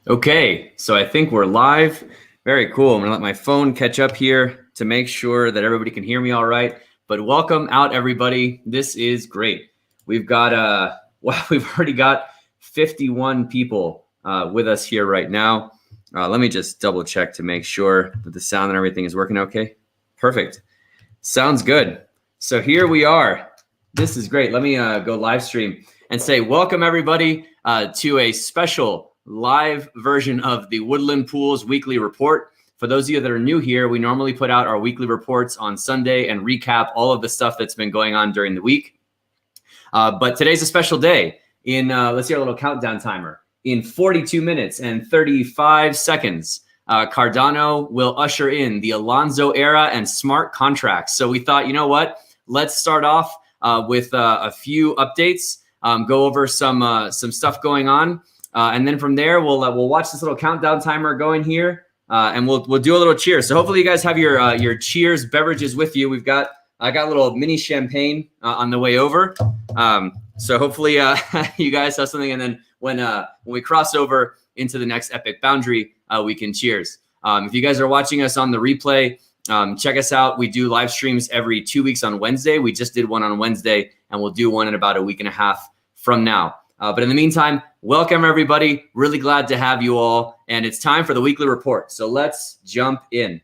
Okay, so I think we're live. Very cool. I'm gonna let my phone catch up here to make sure that everybody can hear me all right. But welcome out, everybody. This is great. We've got wow, we've already got 51 people with us here right now. Let me just double check to make sure that the sound and everything is working okay. Perfect. Sounds good. So here we are. This is great. Let me go live stream and say welcome everybody to a special live version of the Woodland Pools weekly report. For those of you that are new here, we normally put out our weekly reports on Sunday and recap all of the stuff that's been going on during the week. But today's a special day. Let's see our little countdown timer. In 42 minutes and 35 seconds, Cardano will usher in the Alonzo era and smart contracts. So we thought, you know what? Let's start off with a few updates, go over some stuff going on. And then from there, we'll watch this little countdown timer going here, and we'll do a little cheers. So hopefully you guys have your cheers beverages with you. I got a little mini champagne on the way over. So hopefully you guys have something. And then when we cross over into the next epic boundary, we can cheers. If you guys are watching us on the replay, check us out. We do live streams every 2 weeks on Wednesday. We just did one on Wednesday, and we'll do one in about a week and a half from now. But in the meantime, welcome everybody. Really glad to have you all. And it's time for the weekly report. So let's jump in.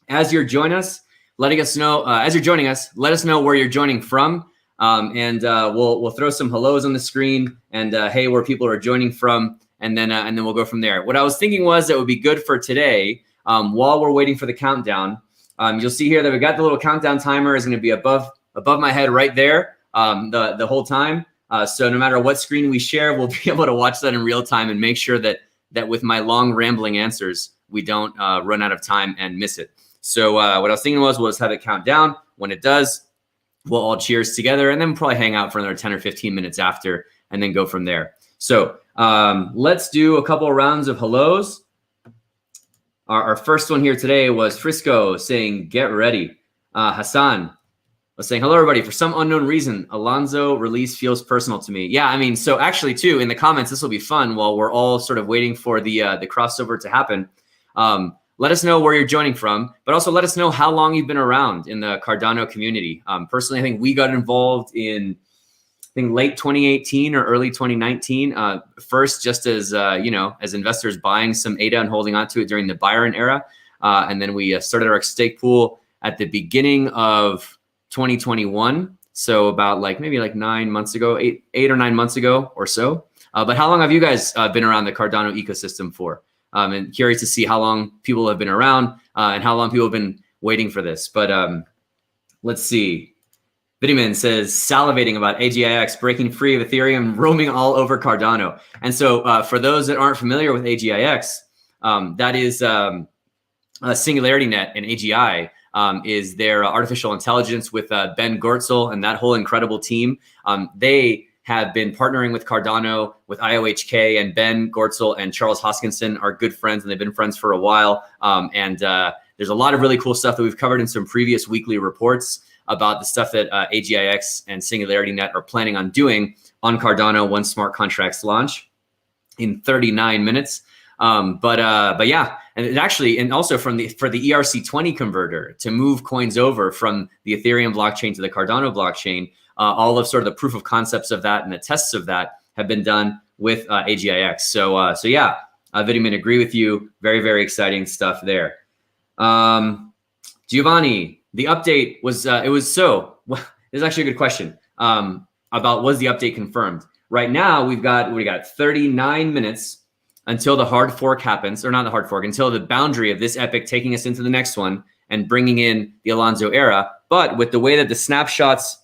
As you're joining us, let us know where you're joining from. And we'll throw some hellos on the screen and hey, where people are joining from. And then we'll go from there. What I was thinking was that would be good for today, while we're waiting for the countdown. You'll see here that we got the little countdown timer is going to be above my head right there the whole time. So no matter what screen we share, we'll be able to watch that in real time and make sure that with my long rambling answers, we don't run out of time and miss it. So what I was thinking was we'll just have it count down. When it does, we'll all cheers together and then probably hang out for another 10 or 15 minutes after and then go from there. So let's do a couple of rounds of hellos. Our first one here today was Frisco saying, get ready. Hassan was saying, hello, everybody. For some unknown reason, Alonzo release feels personal to me. Yeah, I mean, so actually, too, in the comments, this will be fun while we're all sort of waiting for the crossover to happen. Let us know where you're joining from, but also let us know how long you've been around in the Cardano community. Personally, I think we got involved in, late 2018 or early 2019. First, just as, as investors buying some ADA and holding on to it during the Byron era. And then we started our stake pool at the beginning of 2021. So about maybe 9 months ago, eight or 9 months ago or so. But how long have you guys been around the Cardano ecosystem for? And curious to see how long people have been around and how long people have been waiting for this. But let's see. Vidiman says, salivating about AGIX breaking free of Ethereum, roaming all over Cardano. And so for those that aren't familiar with AGIX, that is Singularity Net and AGI. Is their artificial intelligence with Ben Gortzel and that whole incredible team. They have been partnering with Cardano, with IOHK, and Ben Gortzel and Charles Hoskinson are good friends, and they've been friends for a while. There's a lot of really cool stuff that we've covered in some previous weekly reports about the stuff that AGIX and Singularity Net are planning on doing on Cardano once smart contracts launch in 39 minutes. But yeah, and it actually, and also for the ERC20 converter to move coins over from the Ethereum blockchain to the Cardano blockchain, all of sort of the proof of concepts of that and the tests of that have been done with AGIX. So yeah, Vidiman, agree with you. Very, very exciting stuff there. Giovanni, the update was, this is actually a good question about was the update confirmed? Right now, we got 39 minutes until the hard fork happens, or not the hard fork, until the boundary of this epic taking us into the next one and bringing in the Alonzo era. But with the way that the snapshots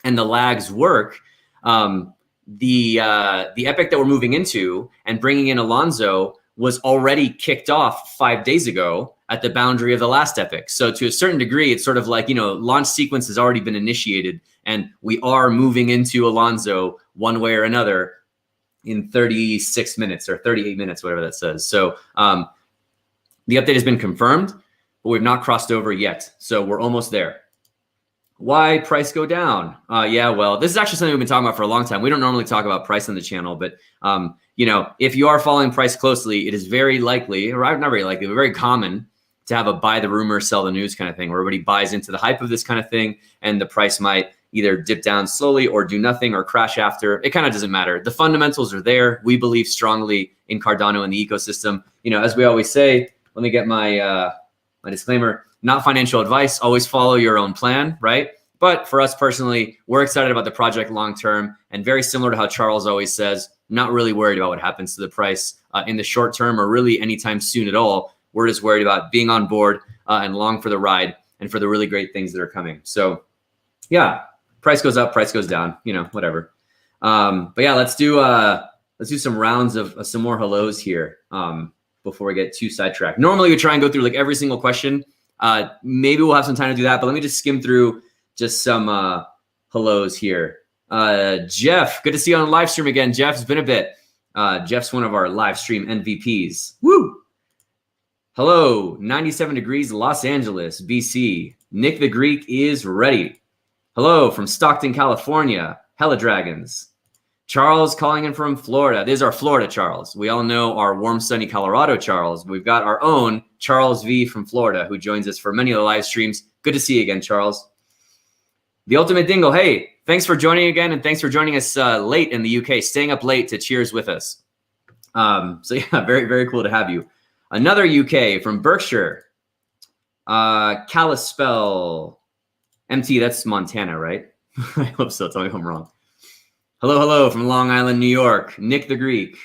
and the lags work, the epic that we're moving into and bringing in Alonzo was already kicked off 5 days ago at the boundary of the last epic. So to a certain degree, it's sort of like, launch sequence has already been initiated and we are moving into Alonzo one way or another in 36 minutes or 38 minutes, whatever that says. So the update has been confirmed, but we've not crossed over yet. So we're almost there. Why price go down? Yeah, well, this is actually something we've been talking about for a long time. We don't normally talk about price on the channel, but you know, if you are following price closely, it is very likely, or not very likely, but very common to have a buy the rumor, sell the news kind of thing, where everybody buys into the hype of this kind of thing, and the price might either dip down slowly or do nothing or crash after. It kind of doesn't matter. The fundamentals are there. We believe strongly in Cardano and the ecosystem. You know, as we always say, let me get my my disclaimer. Not financial advice. Always follow your own plan, right? But for us personally, we're excited about the project long term, and very similar to how Charles always says, not really worried about what happens to the price in the short term or really anytime soon at all. We're just worried about being on board and along for the ride and for the really great things that are coming. So yeah, price goes up, price goes down, you know, whatever. But yeah, let's do some rounds of some more hellos here before we get too sidetracked. Normally we try and go through like every single question. Maybe we'll have some time to do that, but let me just skim through just some hellos here. Jeff, good to see you on live stream again. Jeff, it's been a bit. Jeff's one of our live stream MVPs. Woo! Hello, 97 degrees, Los Angeles, BC. Nick the Greek is ready. Hello from Stockton, California. Hella Dragons. Charles calling in from Florida. This is our Florida Charles. We all know our warm, sunny Colorado Charles. We've got our own Charles V from Florida who joins us for many of the live streams. Good to see you again, Charles. The Ultimate Dingle. Hey, thanks for joining again, and thanks for joining us late in the UK, staying up late to cheers with us. So yeah, very, very cool to have you. Another UK from Berkshire. Kalispell. MT, that's Montana, right? I hope so. Tell me if I'm wrong. Hello, hello from Long Island, New York. Nick the Greek.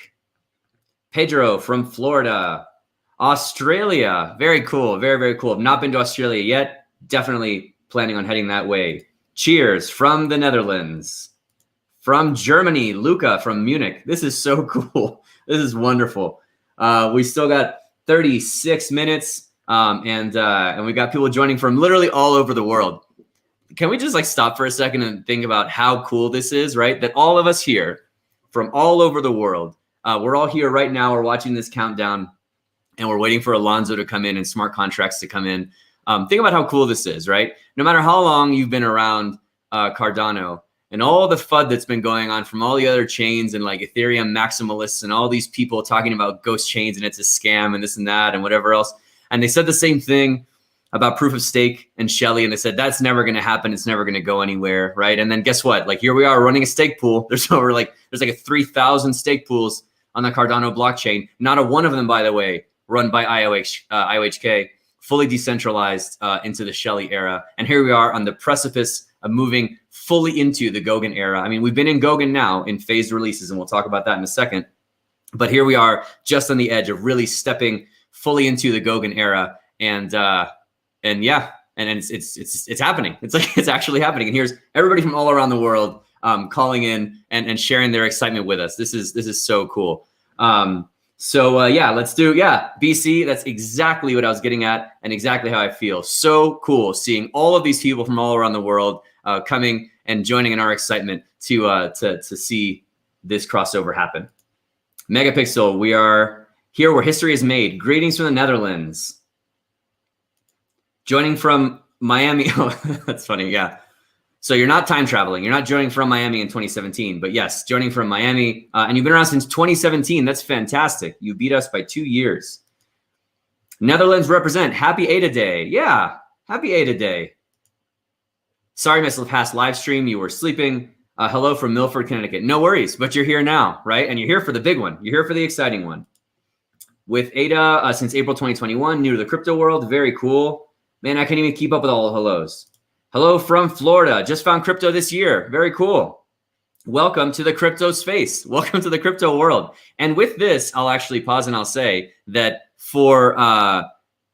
Pedro from Florida. Australia. Very cool. Very, very cool. I've not been to Australia yet. Definitely planning on heading that way. Cheers from the Netherlands. From Germany, Luca from Munich. This is so cool. This is wonderful. We still got 36 minutes, and we got people joining from literally all over the world. Can we just like stop for a second and think about how cool this is, right? That all of us here from all over the world, we're all here right now. We're watching this countdown, and we're waiting for Alonzo to come in and smart contracts to come in. Think about how cool this is, right? No matter how long you've been around Cardano and all the FUD that's been going on from all the other chains and like Ethereum maximalists and all these people talking about ghost chains and it's a scam and this and that and whatever else. And they said the same thing about proof of stake and Shelly, and they said that's never going to happen. It's never going to go anywhere, right? And then guess what? Like here we are running a stake pool. There's like a 3,000 stake pools on the Cardano blockchain. Not a one of them, by the way, run by IOHK, fully decentralized into the Shelly era. And here we are on the precipice of moving fully into the Goguen era. I mean, we've been in Goguen now in phased releases, and we'll talk about that in a second. But here we are just on the edge of really stepping fully into the Goguen era. And yeah, and it's happening. It's like it's actually happening. And here's everybody from all around the world calling in and sharing their excitement with us. This is so cool. Yeah, let's do BC. That's exactly what I was getting at and exactly how I feel. So cool seeing all of these people from all around the world coming and joining in our excitement to see this crossover happen. Megapixel, we are here where history is made. Greetings from the Netherlands. Joining from Miami. Oh, that's funny. Yeah. So you're not time traveling. You're not joining from Miami in 2017, but yes, joining from Miami. And you've been around since 2017. That's fantastic. You beat us by 2 years. Netherlands represent. Happy ADA Day. Yeah. Happy ADA Day. Sorry, missed the past live stream. You were sleeping. Hello from Milford, Connecticut. No worries, but you're here now, right? And you're here for the big one. You're here for the exciting one. With ADA since April 2021, new to the crypto world. Very cool. Man, I can't even keep up with all the hellos. Hello from Florida. Just found crypto this year. Very cool. Welcome to the crypto space. Welcome to the crypto world. And with this, I'll actually pause and I'll say that for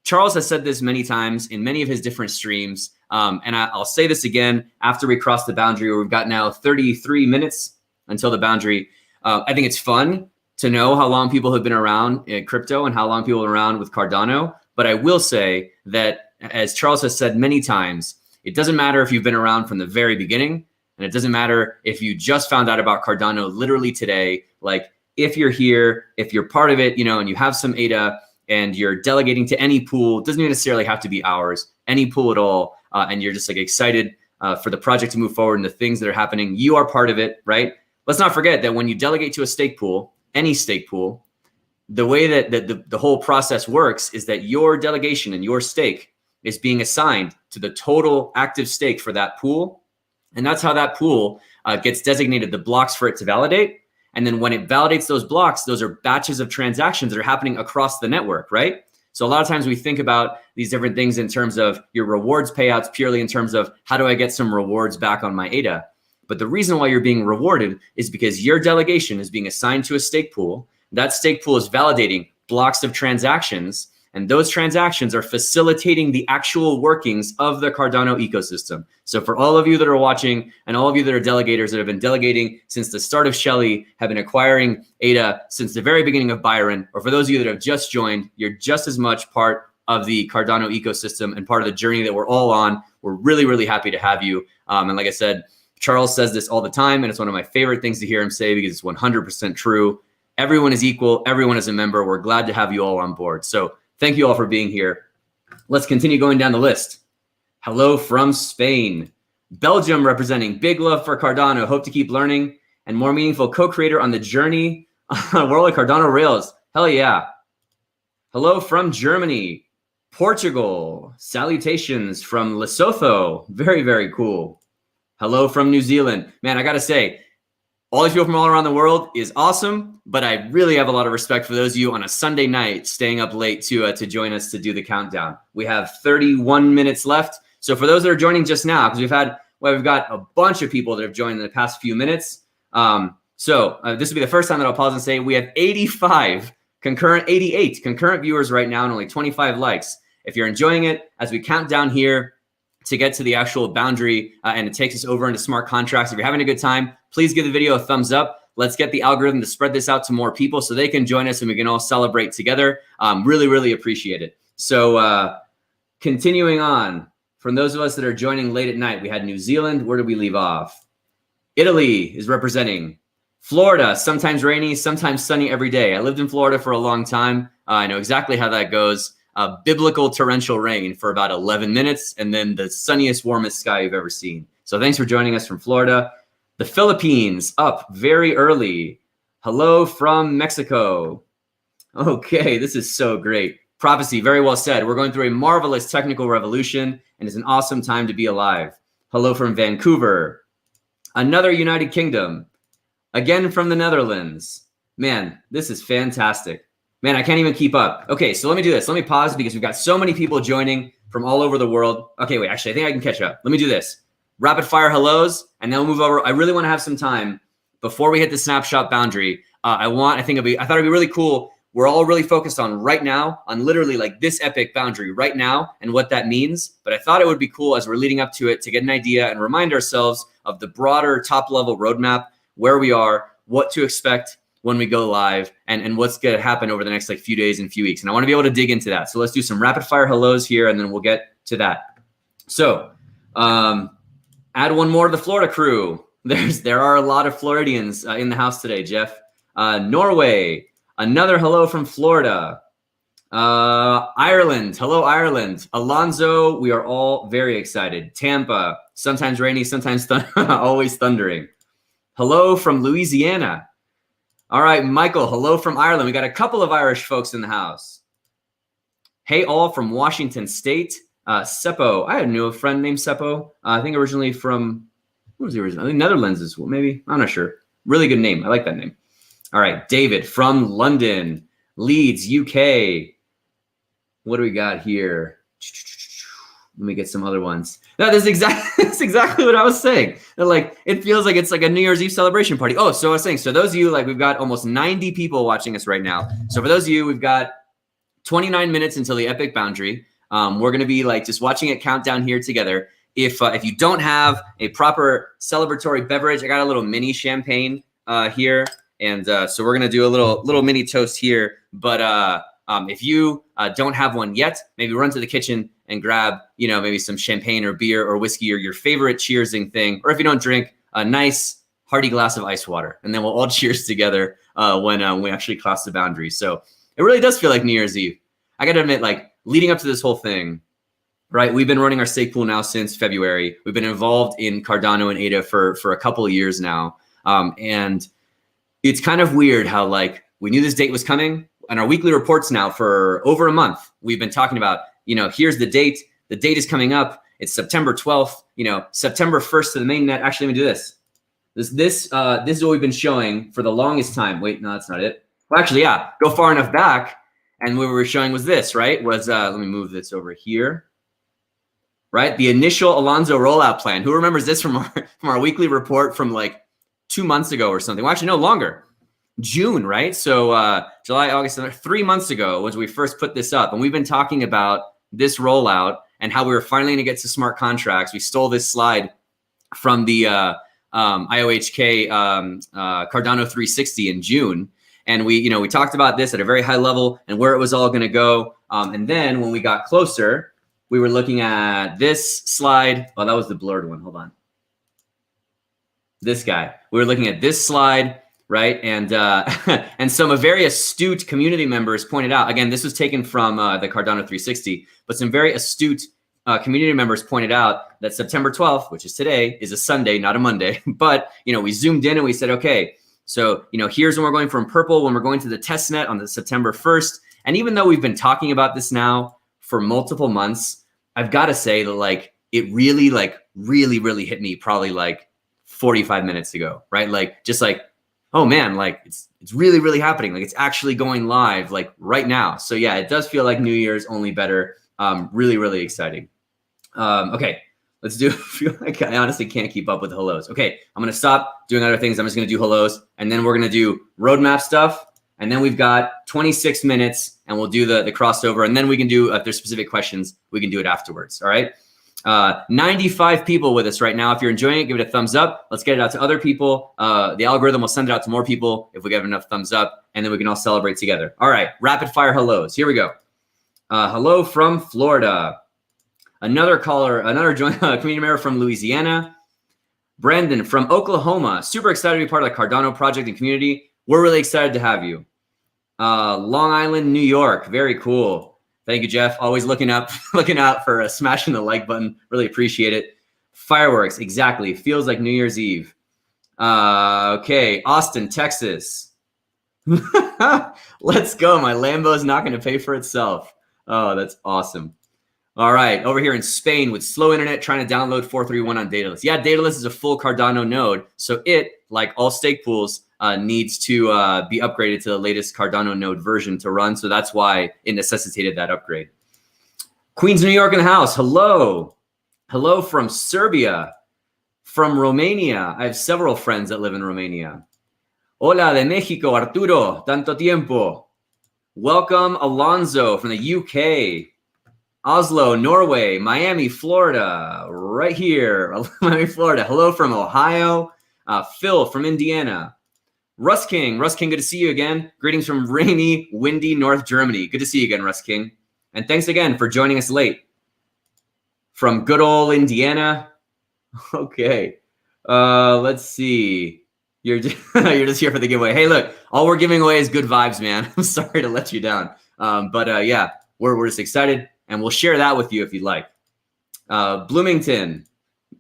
Charles has said this many times in many of his different streams. And I'll say this again after we cross the boundary where we've got now 33 minutes until the boundary. I think it's fun to know how long people have been around in crypto and how long people are around with Cardano. But I will say that, as Charles has said many times, it doesn't matter if you've been around from the very beginning, and it doesn't matter if you just found out about Cardano literally today. Like if you're here, if you're part of it, and you have some ADA and you're delegating to any pool, it doesn't necessarily have to be ours, any pool at all, and you're just like excited for the project to move forward and the things that are happening. You are part of it, right? Let's not forget that when you delegate to a stake pool, any stake pool, the way that the whole process works is that your delegation and your stake is being assigned to the total active stake for that pool. And that's how that pool gets designated the blocks for it to validate. And then when it validates those blocks, those are batches of transactions that are happening across the network, right? So a lot of times we think about these different things in terms of your rewards payouts, purely in terms of how do I get some rewards back on my ADA? But the reason why you're being rewarded is because your delegation is being assigned to a stake pool. That stake pool is validating blocks of transactions, and those transactions are facilitating the actual workings of the Cardano ecosystem. So for all of you that are watching and all of you that are delegators that have been delegating since the start of Shelley, have been acquiring ADA since the very beginning of Byron, or for those of you that have just joined, you're just as much part of the Cardano ecosystem and part of the journey that we're all on. We're really, really happy to have you. And like I said, Charles says this all the time, and it's one of my favorite things to hear him say because it's 100% true. Everyone is equal. Everyone is a member. We're glad to have you all on board. So thank you all for being here. Let's continue going down the list. Hello from Spain. Belgium representing. Big love for Cardano. Hope to keep learning and more meaningful co-creator on the journey world of Cardano Rails. Hell yeah. Hello from Germany. Portugal. Salutations from Lesotho. Very, very cool. Hello from New Zealand. Man, I got to say, all these people from all around the world is awesome, but I really have a lot of respect for those of you on a Sunday night staying up late to join us to do the countdown. We have 31 minutes left. So for those that are joining just now, because we've got a bunch of people that have joined in the past few minutes. This will be the first time that I'll pause and say we have 88 concurrent viewers right now and only 25 likes. If you're enjoying it, as we count down here to get to the actual boundary and it takes us over into smart contracts. If you're having a good time, please give the video a thumbs up. Let's get the algorithm to spread this out to more people so they can join us and we can all celebrate together. Really, really appreciate it. So continuing on, from those of us that are joining late at night, we had New Zealand. Where did we leave off? Italy is representing. Florida, sometimes rainy, sometimes sunny every day. I lived in Florida for a long time. I know exactly how that goes. Biblical torrential rain for about 11 minutes, and then the sunniest, warmest sky you've ever seen. So thanks for joining us from Florida. The Philippines, up very early. Hello from Mexico. Okay, this is so great. Prophecy, very well said. We're going through a marvelous technical revolution, and it's an awesome time to be alive. Hello from Vancouver. Another United Kingdom. Again from the Netherlands. Man, this is fantastic. Man, I can't even keep up. Okay, so let me do this. Let me pause because we've got so many people joining from all over the world. Okay, wait, actually, I think I can catch up. Let me do this. Rapid fire hellos, and then we'll move over. I really want to have some time before we hit the snapshot boundary. I thought it'd be really cool. We're all really focused on right now, on literally like this epic boundary right now and what that means. But I thought it would be cool as we're leading up to it to get an idea and remind ourselves of the broader top level roadmap, where we are, what to expect when we go live, and what's going to happen over the next like few days and few weeks. And I want to be able to dig into that. So let's do some rapid fire hellos here, and then we'll get to that. So add one more to the Florida crew. There are a lot of Floridians in the house today, Jeff. Norway, another hello from Florida. Ireland, hello Ireland. Alonzo, we are all very excited. Tampa, sometimes rainy, sometimes always thundering. Hello from Louisiana. All right, Michael, hello from Ireland. We got a couple of Irish folks in the house. Hey, all from Washington State. Seppo, I knew a friend named Seppo. I think originally from, what was the original? I think Netherlands as well, maybe. I'm not sure. Really good name. I like that name. All right, David from London, Leeds, UK. What do we got here? Let me get some other ones. No, that's exactly what I was saying. Like, it feels like it's like a New Year's Eve celebration party. Oh, so I was saying, so those of you, like, we've got almost 90 people watching us right now. So for those of you, we've got 29 minutes until the epic boundary. We're going to be like just watching it count down here together. If you don't have a proper celebratory beverage, I got a little mini champagne here. And so we're going to do a little mini toast here. But if you don't have one yet, maybe run to the kitchen and grab, maybe some champagne or beer or whiskey or your favorite cheersing thing. Or if you don't drink, a nice hearty glass of ice water. And then we'll all cheers together when we actually cross the boundary. So it really does feel like New Year's Eve. I got to admit, like, leading up to this whole thing, right? We've been running our stake pool now since February. We've been involved in Cardano and ADA for a couple of years now. And it's kind of weird how like we knew this date was coming, and our weekly reports now for over a month, we've been talking about, here's the date. The date is coming up. It's September 12th, September 1st to the mainnet. Actually, let me do this. This is what we've been showing for the longest time. Wait, no, that's not it. Well, actually, yeah, go far enough back. And what we were showing was this, right? Let me move this over here. Right? The initial Alonzo rollout plan. Who remembers this from our weekly report from like 2 months ago or something? Well, actually, no, longer. June, right? So July, August, 3 months ago was when we first put this up. And we've been talking about this rollout and how we were finally going to get to smart contracts. We stole this slide from the IOHK Cardano 360 in June. And we talked about this at a very high level and where it was all going to go. And then when we got closer, we were looking at this slide. Oh, that was the blurred one. Hold on. This guy. We were looking at this slide, right? And and some very astute community members pointed out, again, this was taken from the Cardano 360, but some very astute community members pointed out that September 12th, which is today, is a Sunday, not a Monday. But, we zoomed in and we said, okay, so, here's when we're going from purple, when we're going to the test net on the September 1st. And even though we've been talking about this now for multiple months, I've got to say that like it really really hit me probably like 45 minutes ago, right? Like just like, oh man, like it's really happening. Like it's actually going live like right now. So yeah, it does feel like New Year's, only better. Really exciting. Okay, let's do. I feel like I honestly can't keep up with the hellos. Okay, I'm gonna stop doing other things. I'm just gonna do hellos, and then we're gonna do roadmap stuff. And then we've got 26 minutes and we'll do the crossover. And then we can do, if there's specific questions, we can do it afterwards. All right. 95 people with us right now. If you're enjoying it, give it a thumbs up. Let's get it out to other people. The algorithm will send it out to more people if we get enough thumbs up, and then we can all celebrate together. All right. Rapid fire hellos. Here we go. Hello from Florida. Another caller, another community member from Louisiana. Brandon from Oklahoma. Super excited to be part of the Cardano project and community. We're really excited to have you. Long Island, New York. Very cool. Thank you, Jeff. Always looking out for smashing the like button. Really appreciate it. Fireworks. Exactly. Feels like New Year's Eve. Okay. Austin, Texas. Let's go. My Lambo's not going to pay for itself. Oh, that's awesome. All right. Over here in Spain with slow internet trying to download 431 on Daedalus. Yeah, Daedalus is a full Cardano node. So it, like all stake pools, needs to be upgraded to the latest Cardano node version to run. So that's why it necessitated that upgrade. Queens, New York in the house. Hello. Hello from Serbia. From Romania. I have several friends that live in Romania. Hola de Mexico, Arturo. Tanto tiempo. Welcome, Alonzo from the UK. Oslo, Norway. Miami, Florida. Right here. Miami, Florida. Hello from Ohio. Phil from Indiana. Russ King, good to see you again. Greetings from rainy, windy North Germany. Good to see you again, Russ King. And thanks again for joining us late. From good old Indiana. Okay. Let's see. You're just here for the giveaway. Hey, look, all we're giving away is good vibes, man. I'm sorry to let you down. But yeah, we're just excited, and we'll share that with you if you'd like. Bloomington.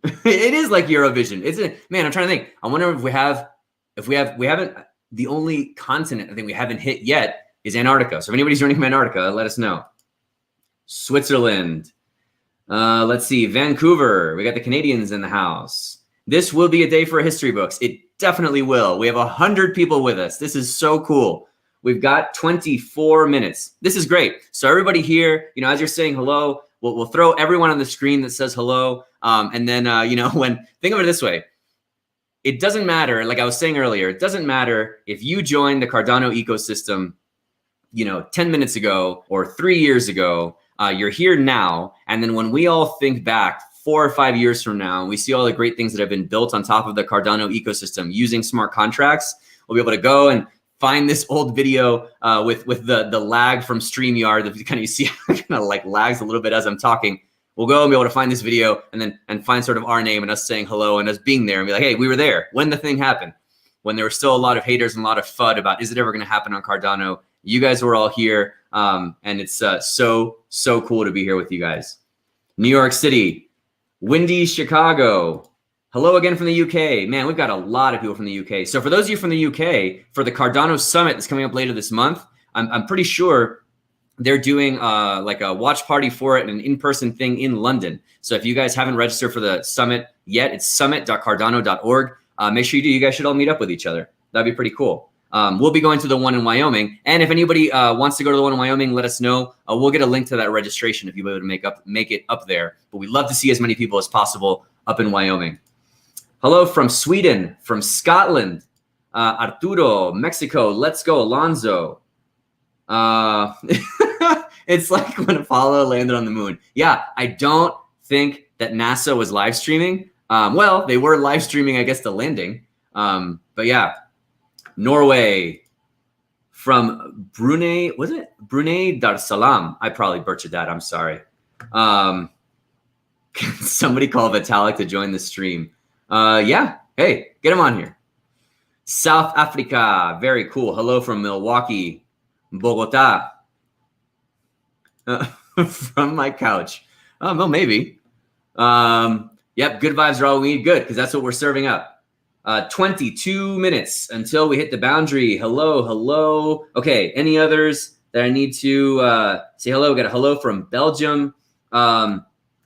It is like Eurovision, isn't it? Man, I'm trying to think. I wonder if we haven't, the only continent I think we haven't hit yet is Antarctica. So if anybody's joining from Antarctica, let us know. Switzerland. Let's see, Vancouver. We got the Canadians in the house. This will be a day for history books. It definitely will. We have 100 people with us. This is so cool. We've got 24 minutes. This is great. So everybody here, as you're saying hello, we'll throw everyone on the screen that says hello. And then, think of it this way. It doesn't matter, like I was saying earlier, it doesn't matter if you joined the Cardano ecosystem, 10 minutes ago or 3 years ago, you're here now. And then when we all think back 4 or 5 years from now, and we see all the great things that have been built on top of the Cardano ecosystem using smart contracts, we'll be able to go and find this old video with the lag from StreamYard that you see kind of like lags a little bit as I'm talking. We'll go and be able to find this video and find sort of our name and us saying hello and us being there and be like, hey, we were there when the thing happened, when there were still a lot of haters and a lot of FUD about, is it ever going to happen on Cardano? You guys were all here. And it's so cool to be here with you guys. New York City, windy Chicago. Hello again from the UK. Man, we've got a lot of people from the UK. So for those of you from the UK, for the Cardano Summit that's coming up later this month, I'm pretty sure they're doing like a watch party for it and an in-person thing in London. So if you guys haven't registered for the summit yet, it's summit.cardano.org. Make sure you do. You guys should all meet up with each other. That'd be pretty cool. We'll be going to the one in Wyoming. And if anybody wants to go to the one in Wyoming, let us know. We'll get a link to that registration if you're able to make it up there. But we'd love to see as many people as possible up in Wyoming. Hello from Sweden, from Scotland, Arturo, Mexico. Let's go, Alonzo. It's like when Apollo landed on the moon. Yeah, I don't think that NASA was live streaming. Well, they were live streaming, I guess, the landing. But yeah, Norway, from Brunei, was it Brunei Darussalam? I probably butchered that. I'm sorry. Somebody call Vitalik to join the stream. Yeah, hey, get him on here. South Africa, very cool. Hello from Milwaukee, Bogota. From my couch. Well, maybe. Yep, good vibes are all we need. Good, because that's what we're serving up. 22 minutes until we hit the boundary. Hello. Okay, any others that I need to say hello? We got a hello from Belgium.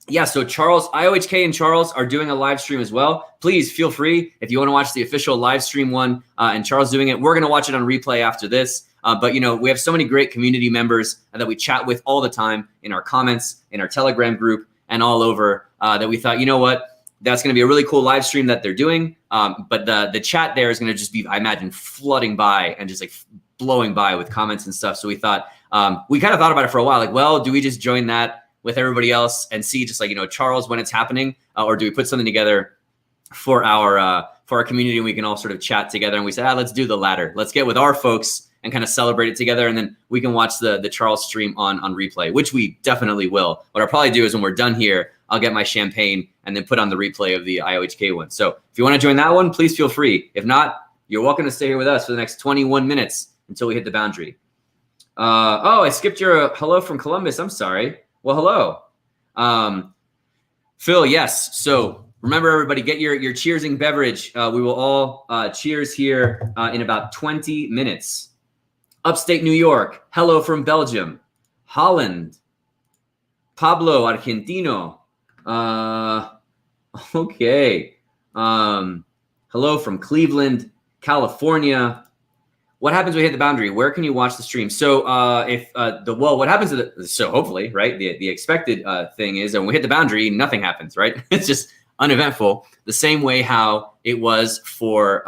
Yeah, so Charles, IOHK and Charles are doing a live stream as well. Please feel free if you want to watch the official live stream one and Charles doing it. We're going to watch it on replay after this. But, you know, we have so many great community members that we chat with all the time in our comments, in our Telegram group, and all over that we thought, you know what, that's going to be a really cool live stream that they're doing. But the chat there is going to just be, I imagine, flooding by and just like blowing by with comments and stuff. So we thought, we kind of thought about it for a while. Like, well, do we just join that with everybody else and see just like, you know, Charles when it's happening? Or do we put something together for our community and we can all sort of chat together? And we said, let's do the latter. Let's get with our folks and kind of celebrate it together. And then we can watch the Charles stream on replay, which we definitely will. What I'll probably do is when we're done here, I'll get my champagne and then put on the replay of the IOHK one. So if you want to join that one, please feel free. If not, you're welcome to stay here with us for the next 21 minutes until we hit the boundary. Oh, I skipped your hello from Columbus. I'm sorry. Well, hello. Phil, yes. So remember, everybody, get your cheersing beverage. We will all cheers here in about 20 minutes. Upstate New York, hello from Belgium. Holland, Pablo Argentino. Okay. Hello from Cleveland, California. What happens when we hit the boundary? Where can you watch the stream? So what happens to so hopefully, right? The expected thing is that when we hit the boundary, nothing happens, right? It's just uneventful. The same way how it was for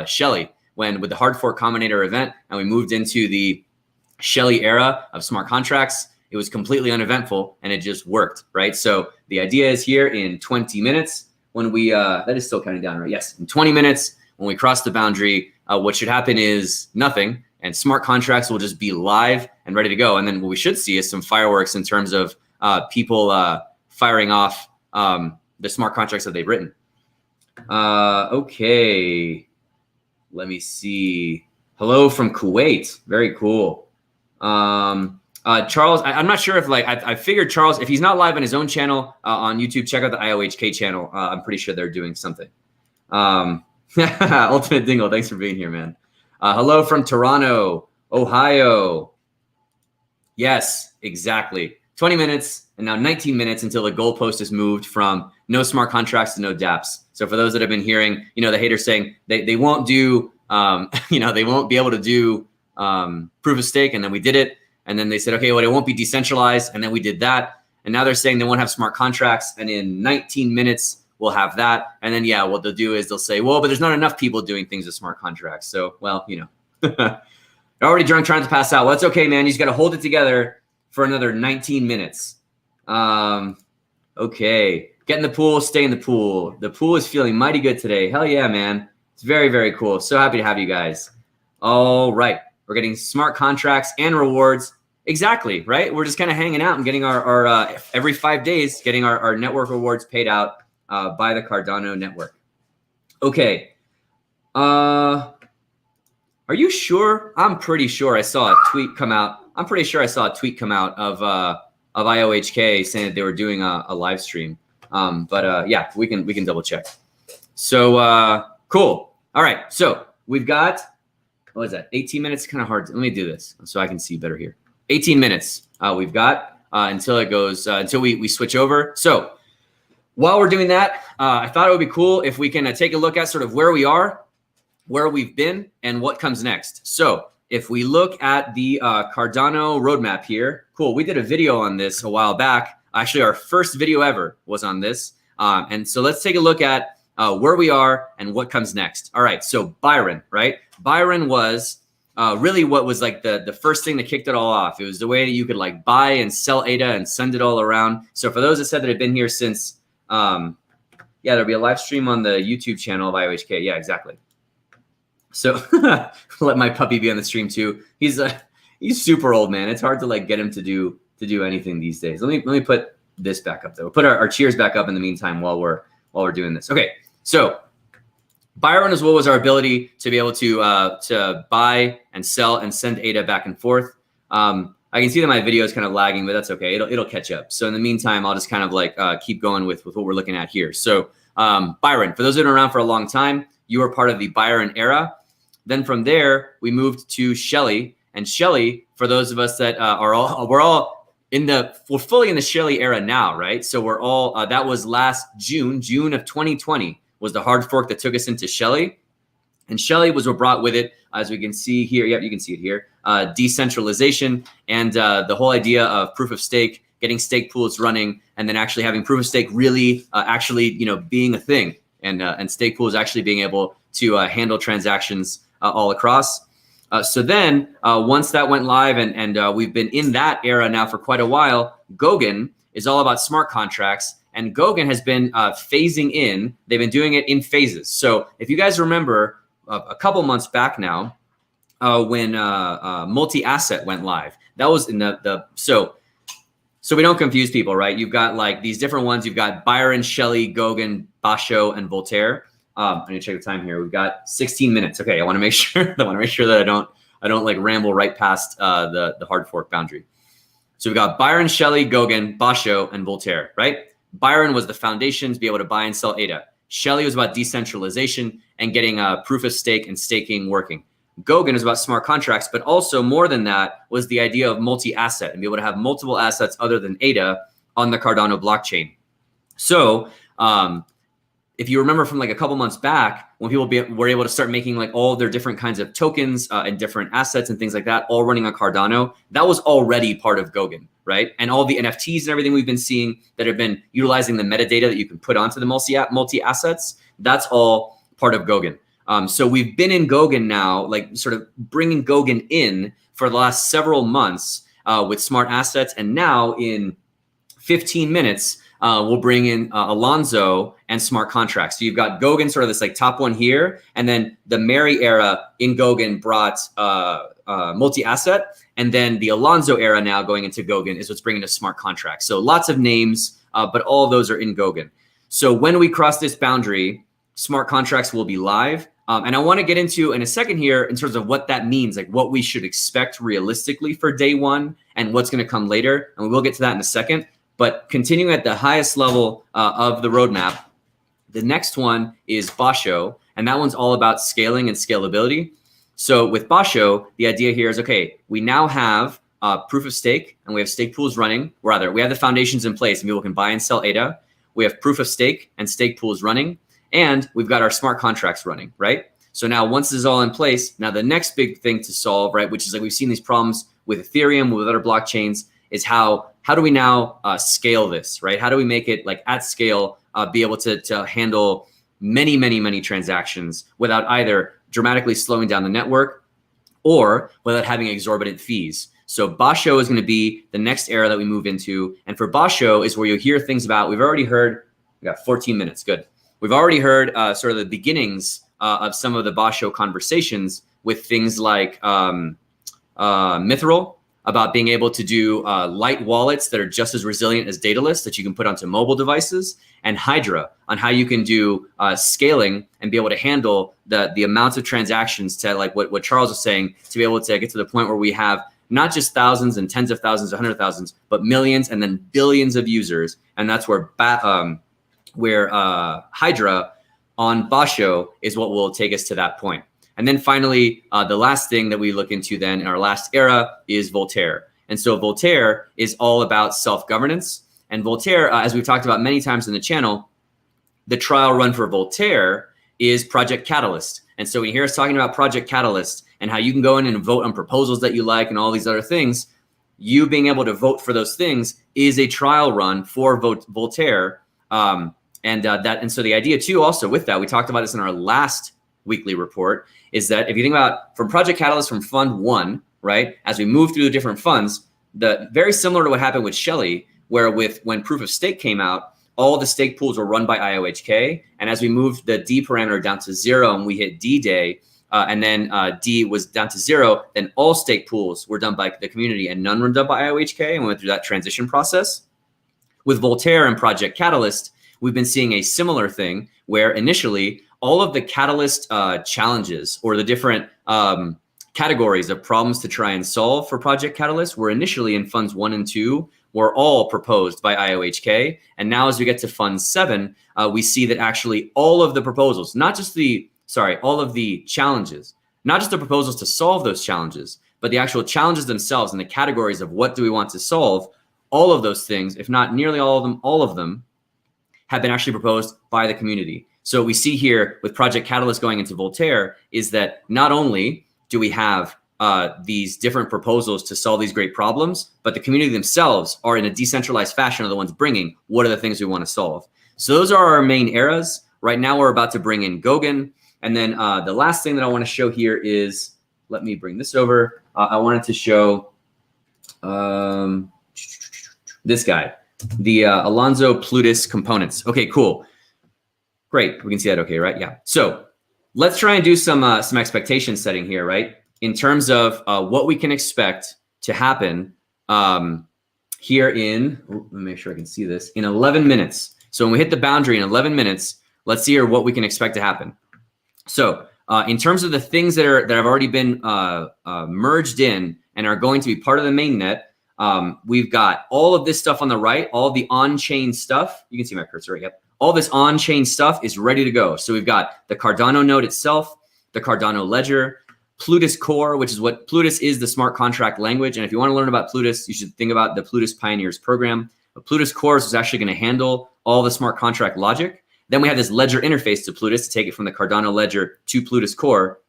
Shelly with the hard fork combinator event and we moved into the Shelly era of smart contracts. It was completely uneventful and it just worked, right? So the idea is here in 20 minutes when we, that is still counting down, right? Yes, in 20 minutes when we cross the boundary, what should happen is nothing and smart contracts will just be live and ready to go. And then what we should see is some fireworks in terms of people firing off the smart contracts that they've written. Okay, let me see. Hello from Kuwait. Very cool. Charles, I'm not sure if I figured Charles, if he's not live on his own channel on YouTube, check out the IOHK channel. I'm pretty sure they're doing something. Ultimate Dingle, thanks for being here, man. Hello from Toronto, Ohio. Yes, exactly. 20 minutes and now 19 minutes until the goalpost is moved from no smart contracts to no dApps. So for those that have been hearing, you know, the haters saying they won't do, you know, they won't be able to do proof of stake. And then we did it. And then they said, okay, well, it won't be decentralized. And then we did that. And now they're saying they won't have smart contracts. And in 19 minutes, we'll have that. And then, yeah, what they'll do is they'll say, well, but there's not enough people doing things with smart contracts. So, well, you know, they're already drunk trying to pass out. Well, that's okay, man. You just got to hold it together for another 19 minutes. Okay. Get in the pool, stay in the pool. The pool is feeling mighty good today. Hell yeah, man. It's very, very cool. So happy to have you guys. All right. We're getting smart contracts and rewards. Exactly, right? We're just kind of hanging out and getting our every 5 days, getting our network rewards paid out by the Cardano network. Okay. Are you sure? I'm pretty sure I saw a tweet come out. I'm pretty sure I saw a tweet come out of IOHK saying that they were doing a live stream. Yeah, we can double check. So cool. All right. So we've got, what is that? 18 minutes. Kind of hard. Let me do this so I can see better here. 18 minutes we've got until it goes, until we switch over. So while we're doing that, I thought it would be cool if we can take a look at sort of where we are, where we've been, and what comes next. So if we look at the Cardano roadmap here, cool. We did a video on this a while back. Actually, our first video ever was on this. And so let's take a look at where we are and what comes next. All right, so Byron, right? Byron was really what was like the first thing that kicked it all off. It was the way that you could like buy and sell ADA and send it all around. So for those that said that have been here since, yeah, there'll be a live stream on the YouTube channel of IOHK. Yeah, exactly. So let my puppy be on the stream too. He's super old, man. It's hard to like get him to do anything these days. Let me put this back up though. We'll put our cheers back up in the meantime while we're doing this. Okay, so Byron as well was our ability to be able to buy and sell and send ADA back and forth. I can see that my video is kind of lagging, but that's okay. It'll catch up. So in the meantime, I'll just kind of like keep going with what we're looking at here. So Byron, for those that have been around for a long time, you were part of the Byron era. Then from there, we moved to Shelly. And Shelly, for those of us that we're fully in the Shelly era now, right? So we're all, that was last June of 2020 was the hard fork that took us into Shelly. And Shelly was what brought with it, as we can see here, yep, you can see it here, decentralization and the whole idea of proof of stake, getting stake pools running, and then actually having proof of stake really actually, being a thing, and stake pools actually being able to handle transactions all across. So then once that went live and we've been in that era now for quite a while, Goguen is all about smart contracts. And Goguen has been phasing in. They've been doing it in phases. So if you guys remember a couple months back now when multi-asset went live, that was in so we don't confuse people, right? You've got like these different ones. You've got Byron, Shelly, Goguen, Basho, and Voltaire. I need to check the time here. We've got 16 minutes. Okay, I want to make sure that I don't like ramble right past the hard fork boundary. So we've got Byron, Shelly, Goguen, Basho, and Voltaire, right? Byron was the foundation to be able to buy and sell ADA. Shelly was about decentralization and getting proof of stake and staking working. Goguen is about smart contracts, but also more than that was the idea of multi-asset and be able to have multiple assets other than ADA on the Cardano blockchain. So if you remember from like a couple months back, when people were able to start making like all their different kinds of tokens and different assets and things like that, all running on Cardano, that was already part of Goguen, right? And all the NFTs and everything we've been seeing that have been utilizing the metadata that you can put onto the multi-assets, that's all part of Goguen. So we've been in Goguen now, like sort of bringing Goguen in for the last several months with smart assets. And now in 15 minutes, we'll bring in Alonzo and smart contracts. So you've got Goguen, sort of this like top one here, and then the Mary era in Goguen brought multi-asset, and then the Alonzo era now going into Goguen is what's bringing us smart contracts. So lots of names, but all of those are in Goguen. So when we cross this boundary, smart contracts will be live. And I want to get into in a second here in terms of what that means, like what we should expect realistically for day one and what's going to come later. And we'll get to that in a second. But continuing at the highest level of the roadmap, the next one is Basho, and that one's all about scaling and scalability. So with Basho, the idea here is, okay, we now have proof of stake, and we have stake pools running. Rather, we have the foundations in place, and people can buy and sell ADA. We have proof of stake and stake pools running, and we've got our smart contracts running, right? So now once this is all in place, now the next big thing to solve, right, which is like we've seen these problems with Ethereum, with other blockchains, is how do we now scale this, right? How do we make it like at scale, be able to handle many transactions without either dramatically slowing down the network or without having exorbitant fees? So Basho is going to be the next era that we move into. And for Basho is where you'll hear things about, we've already heard, we got 14 minutes, good. We've already heard sort of the beginnings of some of the Basho conversations with things like Mithril, about being able to do light wallets that are just as resilient as Daedalus that you can put onto mobile devices, and Hydra on how you can do scaling and be able to handle the amounts of transactions to like what Charles was saying, to be able to get to the point where we have not just thousands and tens of thousands, 100,000s, but millions and then billions of users. And that's where Hydra on Basho is what will take us to that point. And then finally, the last thing that we look into then in our last era is Voltaire. And so Voltaire is all about self-governance. And Voltaire, as we've talked about many times in the channel, the trial run for Voltaire is Project Catalyst. And so when you hear us talking about Project Catalyst and how you can go in and vote on proposals that you like and all these other things, you being able to vote for those things is a trial run for Voltaire. And so the idea too, also with that, we talked about this in our last weekly report, is that if you think about from Project Catalyst from Fund 1, right, as we move through the different funds, very similar to what happened with Shelley, where when proof of stake came out, all the stake pools were run by IOHK. And as we moved the D parameter down to 0 and we hit D day, and then D was down to 0, then all stake pools were done by the community and none were done by IOHK, and we went through that transition process. With Voltaire and Project Catalyst, we've been seeing a similar thing where initially all of the Catalyst challenges or the different categories of problems to try and solve for Project Catalyst were initially in funds 1 and 2 were all proposed by IOHK. And now as we get to fund 7, we see that actually all of the proposals, all of the challenges, not just the proposals to solve those challenges, but the actual challenges themselves and the categories of what do we want to solve, all of those things, if not nearly all of them have been actually proposed by the community. So what we see here with Project Catalyst going into Voltaire is that not only do we have these different proposals to solve these great problems, but the community themselves are in a decentralized fashion are the ones bringing what are the things we want to solve. So those are our main eras. Right now we're about to bring in Gauguin. And then the last thing that I want to show here is, let me bring this over. I wanted to show this guy, the Alonzo Plutus components. Okay, cool. Great, we can see that okay, right? Yeah. So let's try and do some expectation setting here, right? In terms of what we can expect to happen here in, let me make sure I can see this, in 11 minutes. So when we hit the boundary in 11 minutes, let's see here what we can expect to happen. So in terms of the things that have already been merged in and are going to be part of the mainnet, we've got all of this stuff on the right, all the on-chain stuff. You can see my cursor right. Yep. All this on-chain stuff is ready to go. So we've got the Cardano node itself, the Cardano ledger, Plutus Core, which is what Plutus is, the smart contract language. And if you want to learn about Plutus, you should think about the Plutus Pioneers program. But Plutus Core is actually going to handle all the smart contract logic. Then we have this ledger interface to Plutus to take it from the Cardano ledger to Plutus Core.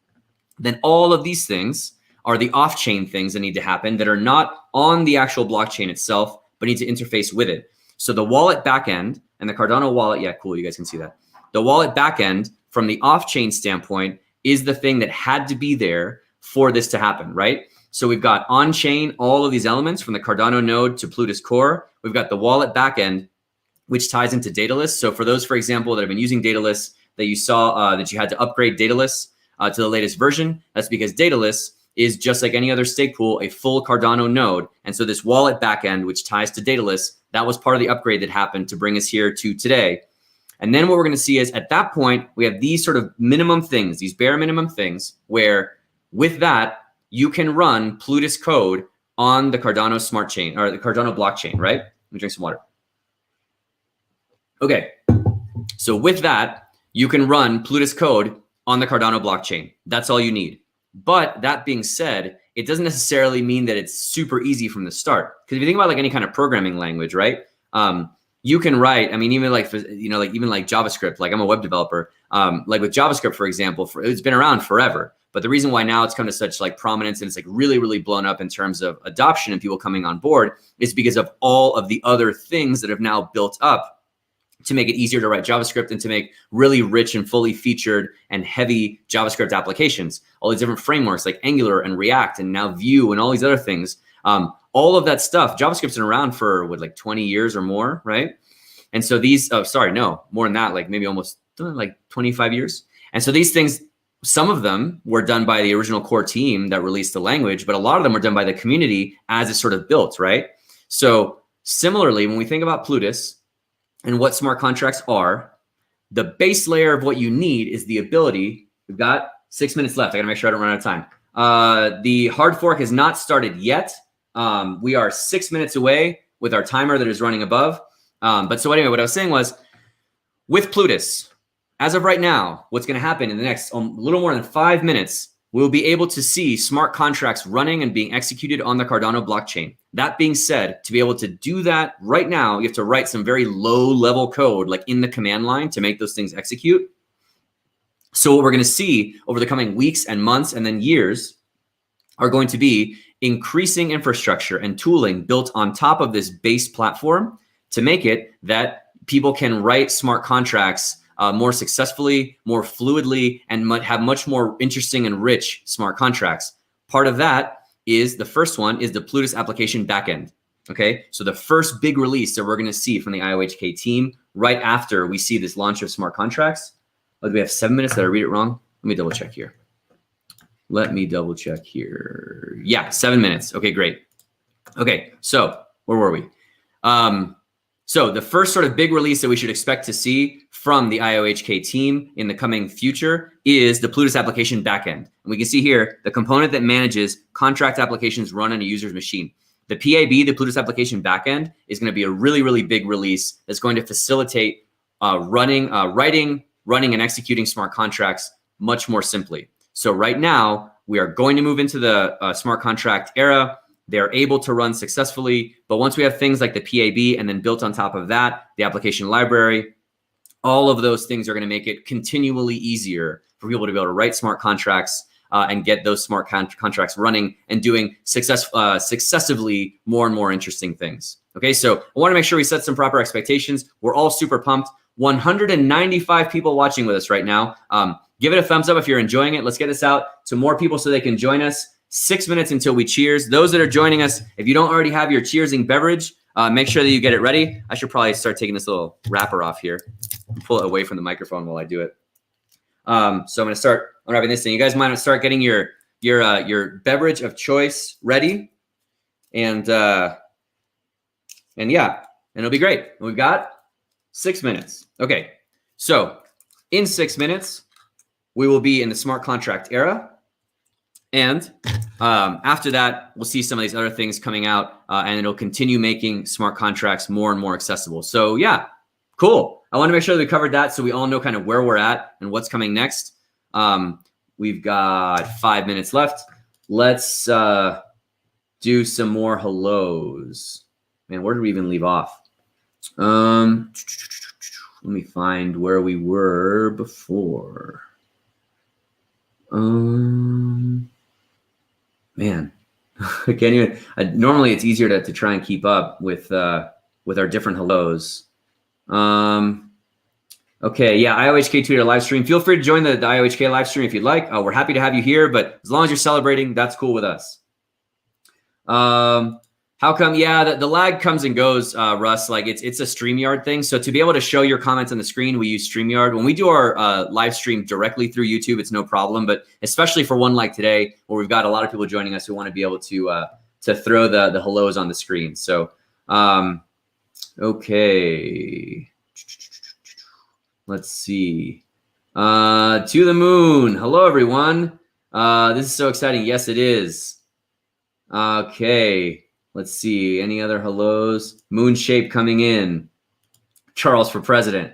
Then all of these things are the off-chain things that need to happen that are not on the actual blockchain itself, but need to interface with it. So the wallet backend and the Cardano wallet, yeah, cool, you guys can see that. The wallet backend from the off-chain standpoint is the thing that had to be there for this to happen, right? So we've got on-chain, all of these elements from the Cardano node to Plutus Core. We've got the wallet backend, which ties into Daedalus. So for those, for example, that have been using Daedalus, that you saw that you had to upgrade Daedalus to the latest version, that's because Daedalus is just like any other stake pool, a full Cardano node. And so this wallet backend, which ties to Daedalus, that was part of the upgrade that happened to bring us here to today. And then what we're going to see is at that point, we have these sort of minimum things, these bare minimum things, where with that, you can run Plutus code on the Cardano smart chain or the Cardano blockchain, right? Let me drink some water. Okay, so with that, you can run Plutus code on the Cardano blockchain. That's all you need. But that being said, it doesn't necessarily mean that it's super easy from the start. Because if you think about like any kind of programming language, right? You can write, I mean, even like, even like JavaScript, like I'm a web developer, like with JavaScript, for example, it's been around forever. But the reason why now it's come to such like prominence and it's like really, really blown up in terms of adoption and people coming on board is because of all of the other things that have now built up to make it easier to write JavaScript and to make really rich and fully featured and heavy JavaScript applications. All these different frameworks like Angular and React and now Vue and all these other things. All of that stuff, JavaScript's been around for what, like 20 years or more, right? And so these, more than that, like maybe almost like 25 years. And so these things, some of them were done by the original core team that released the language, but a lot of them were done by the community as it sort of built, right? So similarly, when we think about Plutus and what smart contracts are, the base layer of what you need is the ability, we've got 6 minutes left. I gotta make sure I don't run out of time. The hard fork has not started yet. We are 6 minutes away with our timer that is running above. But so anyway, what I was saying was, with Plutus, as of right now, what's going to happen in the next little more than 5 minutes, we'll be able to see smart contracts running and being executed on the Cardano blockchain. That being said, to be able to do that right now, you have to write some very low-level code, like in the command line, to make those things execute. So what we're going to see over the coming weeks and months and then years are going to be increasing infrastructure and tooling built on top of this base platform to make it that people can write smart contracts more successfully, more fluidly, and have much more interesting and rich smart contracts. Part of that is, the first one is the Plutus application backend. Okay, so the first big release that we're going to see from the IOHK team right after we see this launch of smart contracts. Oh, do we have 7 minutes? Did I read it wrong? Let me double check here. Yeah, 7 minutes. Okay, great. Okay, so where were we? So the first sort of big release that we should expect to see from the IOHK team in the coming future is the Plutus application backend. And we can see here the component that manages contract applications run on a user's machine. The PAB, the Plutus application backend, is going to be a really, really big release that's going to facilitate writing, and executing smart contracts much more simply. So right now, we are going to move into the smart contract era. They're able to run successfully. But once we have things like the PAB and then built on top of that, the application library, all of those things are going to make it continually easier for people to be able to write smart contracts and get those smart contracts running and doing successively more and more interesting things. Okay, so I want to make sure we set some proper expectations. We're all super pumped. 195 people watching with us right now. Give it a thumbs up if you're enjoying it. Let's get this out to more people so they can join us. 6 minutes until we cheers. Those that are joining us, if you don't already have your cheersing beverage, make sure that you get it ready. I should probably start taking this little wrapper off here and pull it away from the microphone while I do it. So I'm going to start unwrapping this thing. You guys might start getting your beverage of choice ready, and yeah, and it'll be great. We've got 6 minutes. Okay, so in 6 minutes, we will be in the smart contract era. And after that, we'll see some of these other things coming out, and it'll continue making smart contracts more and more accessible. So yeah, cool. I want to make sure that we covered that so we all know kind of where we're at and what's coming next. We've got 5 minutes left. Let's do some more hellos. Man, where did we even leave off? Let me find where we were before. Man, I can't even. Normally, it's easier to try and keep up with our different hellos. Okay, yeah, IOHK Twitter live stream. Feel free to join the IOHK live stream if you'd like. We're happy to have you here, but as long as you're celebrating, that's cool with us. How come? Yeah, the lag comes and goes, Russ. Like it's a StreamYard thing. So to be able to show your comments on the screen, we use StreamYard. When we do our live stream directly through YouTube, it's no problem. But especially for one like today, where we've got a lot of people joining us who want to be able to throw the hellos on the screen. So okay, let's see. To the moon. Hello, everyone. This is so exciting. Yes, it is. Okay. Let's see, any other hellos? Moon Shape coming in. Charles for president.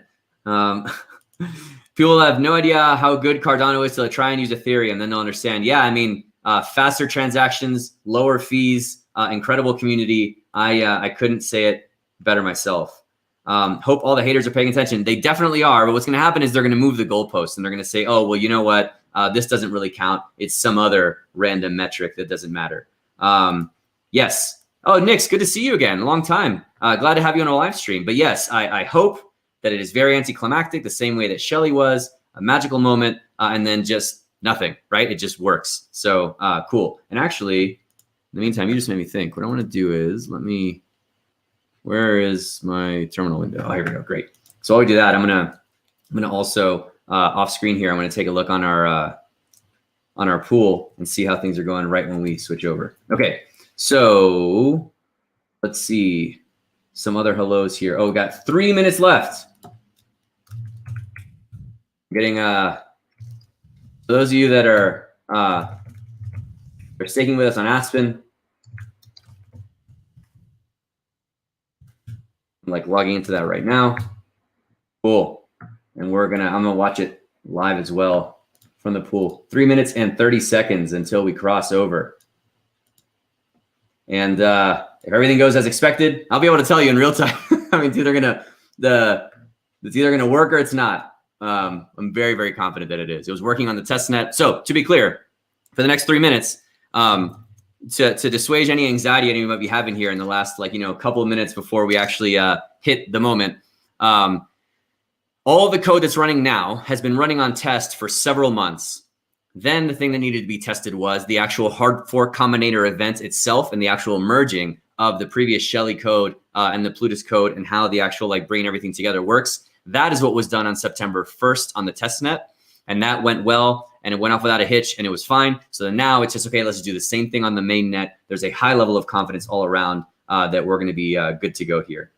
People have no idea how good Cardano is, so they'll try and use Ethereum, then they'll understand. Yeah, I mean, faster transactions, lower fees, incredible community. I couldn't say it better myself. Hope all the haters are paying attention. They definitely are, but what's going to happen is they're going to move the goalposts, and they're going to say, oh, well, you know what? This doesn't really count. It's some other random metric that doesn't matter. Yes. Oh, Nix, good to see you again. Long time. Glad to have you on a live stream. But yes, I hope that it is very anticlimactic, the same way that Shelly was, a magical moment, and then just nothing, right? It just works. So cool. And actually, in the meantime, you just made me think. What I want to do is, where is my terminal window? Oh, here we go. Great. So while we do that, I'm gonna also off screen here. I'm gonna take a look on our pool and see how things are going right when we switch over. Okay. So let's see some other hellos here. Oh, we got 3 minutes left. Getting for those of you that are They're staking with us on Aspen. I'm like logging into that right now. Cool. And I'm gonna watch it live as well from the pool. 3 minutes and 30 seconds until we cross over. And if everything goes as expected, I'll be able to tell you in real time. I mean, it's either gonna work or it's not. I'm very, very confident that it is. It was working on the test net. So to be clear, for the next 3 minutes, to dissuade any anxiety anyone might be having here in the last couple of minutes before we actually hit the moment, all the code that's running now has been running on test for several months. Then the thing that needed to be tested was the actual hard fork combinator event itself and the actual merging of the previous Shelley code and the Plutus code and how the actual bringing everything together works. That is what was done on September 1st on the testnet. And that went well and it went off without a hitch and it was fine. So now it's just, okay, let's do the same thing on the main net. There's a high level of confidence all around that we're going to be good to go here.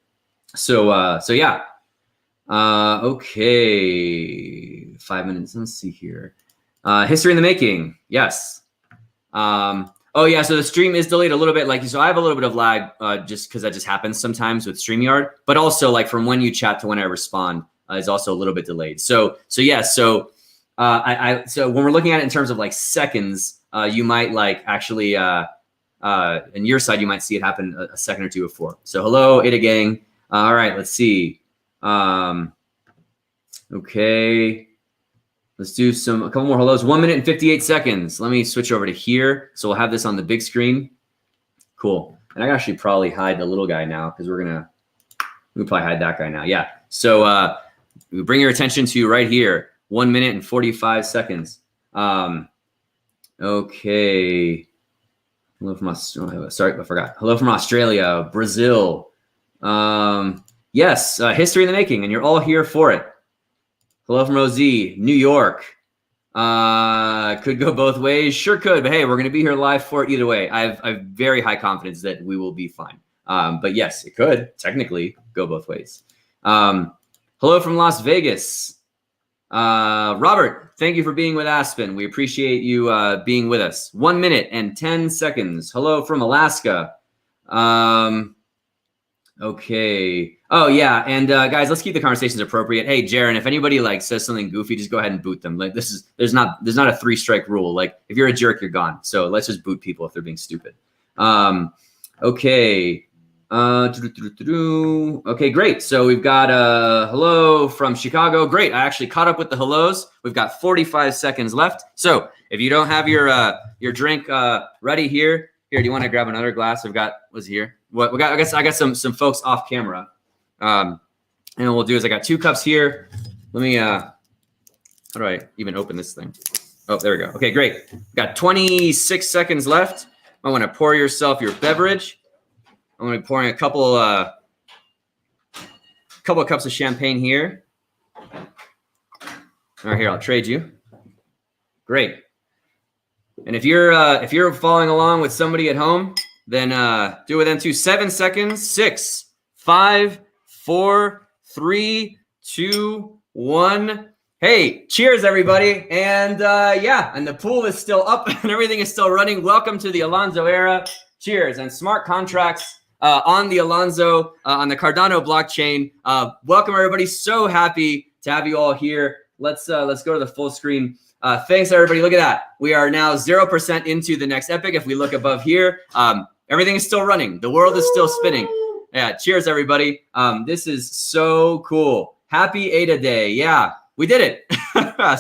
So yeah. Okay. 5 minutes. Let's see here. History in the making. Yes. Oh yeah. So the stream is delayed a little bit. So I have a little bit of lag just because that just happens sometimes with StreamYard, but also from when you chat to when I respond is also a little bit delayed. So yeah. So so when we're looking at it in terms of seconds, you might actually in your side, you might see it happen a second or two before. So hello, Ada gang. All right. Let's see. Okay. Let's do a couple more hellos. 1 minute and 58 seconds. Let me switch over to here. So we'll have this on the big screen. Cool. And I can actually probably hide the little guy now because we'll probably hide that guy now. Yeah. So we bring your attention to right here. 1 minute and 45 seconds. Okay. Hello from Australia. Sorry, I forgot. Hello from Australia, Brazil. Yes, history in the making, and you're all here for it. Hello from OZ, New York. Could go both ways. Sure could, but hey, we're going to be here live for it either way. I have very high confidence that we will be fine. But yes, it could technically go both ways. Hello from Las Vegas. Robert, thank you for being with Aspen. We appreciate you being with us. 1 minute and 10 seconds. Hello from Alaska. Okay. Oh yeah, and guys, let's keep the conversations appropriate. Hey, Jaron, if anybody says something goofy, just go ahead and boot them. There's not a 3-strike rule. If you're a jerk, you're gone. So let's just boot people if they're being stupid. Okay. Okay, great. So we've got hello from Chicago. Great. I actually caught up with the hellos. We've got 45 seconds left. So if you don't have your drink ready here, do you want to grab another glass? I've got what's here. What we got? I got some folks off camera. And what we'll do is I got 2 cups here. Let me how do I even open this thing? Oh, there we go. Okay, great. Got 26 seconds left. I want to pour yourself your beverage. I'm going to be pouring a couple of cups of champagne here. All right, here, I'll trade you. Great. And if you're following along with somebody at home, then do it with them too. 7 seconds. 6, 5, 4, 3, 2, 1. Hey, cheers, everybody. And yeah, and the pool is still up and everything is still running. Welcome to the Alonzo era. Cheers. And smart contracts on the Alonzo, on the Cardano blockchain. Welcome, everybody. So happy to have you all here. Let's go to the full screen. Thanks, everybody. Look at that. We are now 0% into the next epic. If we look above here, everything is still running. The world is still spinning. Yeah. Cheers, everybody. This is so cool. Happy ADA Day. Yeah, we did it.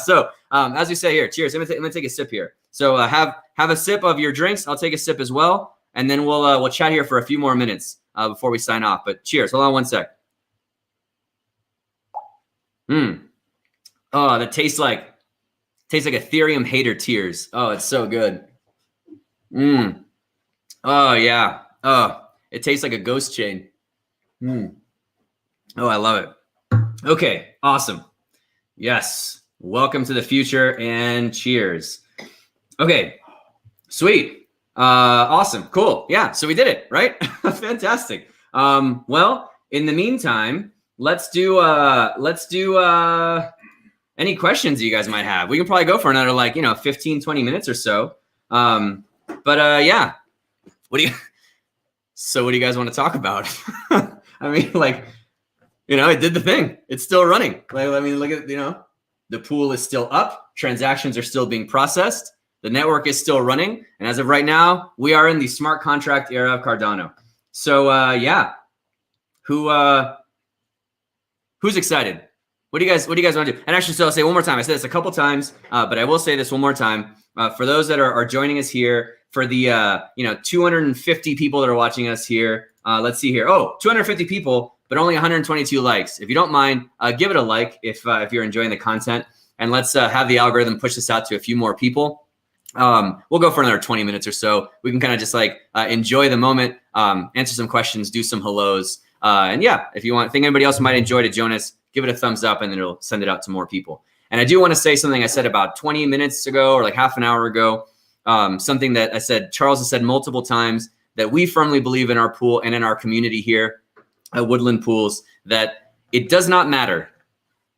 So as we say here, cheers. I'm gonna take a sip here. So have a sip of your drinks. I'll take a sip as well. And then we'll chat here for a few more minutes before we sign off. But cheers. Hold on 1 sec. Oh, that tastes like Ethereum hater tears. Oh, it's so good. Oh yeah. Oh, it tastes like a ghost chain. Oh, I love it. Okay, awesome. Yes. Welcome to the future and cheers. Okay, sweet. Awesome. Cool. Yeah. So we did it, right? Fantastic. Well, in the meantime, let's do any questions you guys might have. We can probably go for another 15, 20 minutes or so. But But yeah, what do you guys want to talk about? I mean, like, it did the thing. It's still running. Like, I mean, look at, the pool is still up. Transactions are still being processed. The network is still running. And as of right now, we are in the smart contract era of Cardano. So yeah, who's excited? What do you guys want to do? And actually, so I'll say one more time. I said this a couple times, but I will say this one more time. For those that are joining us here, for the 250 people that are watching us here, let's see here. Oh, 250 people, but only 122 likes. If you don't mind, give it a like if you're enjoying the content, and let's have the algorithm push this out to a few more people. We'll go for another 20 minutes or so. We can kind of just like enjoy the moment, answer some questions, do some hellos, and yeah, if you think anybody else might enjoy to join us, give it a thumbs up, and then it'll send it out to more people. And I do want to say something I said about 20 minutes ago or like half an hour ago. Something that I said, Charles has said multiple times, that we firmly believe in our pool and in our community here at Woodland Pools, that it does not matter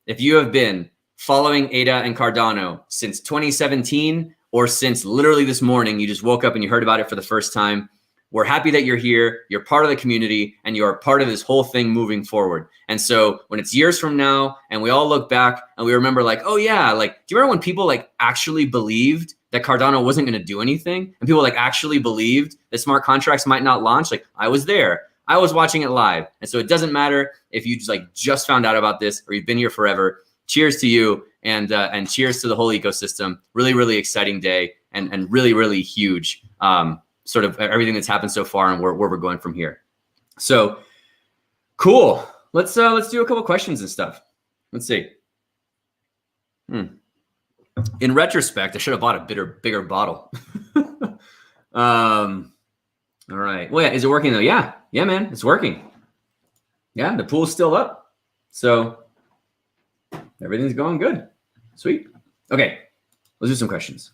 if you have been following ADA and Cardano since 2017 or since literally this morning, you just woke up and you heard about it for the first time. We're happy that you're here, you're part of the community, and you are part of this whole thing moving forward. And so when it's years from now and we all look back and we remember like, oh yeah, like, do you remember when people like actually believed that Cardano wasn't going to do anything? And people like actually believed that smart contracts might not launch? Like, I was there. I was watching it live. And so it doesn't matter if you just found out about this or you've been here forever. Cheers to you, and cheers to the whole ecosystem. Really, really exciting day, and really, really huge. Sort of everything that's happened so far and where we're going from here. So cool. Let's do a couple questions and stuff. Let's see. In retrospect, I should have bought a bigger bottle. All right. Well, yeah, is it working though? Yeah, man, it's working. Yeah, the pool's still up. So everything's going good. Sweet. Okay, let's do some questions.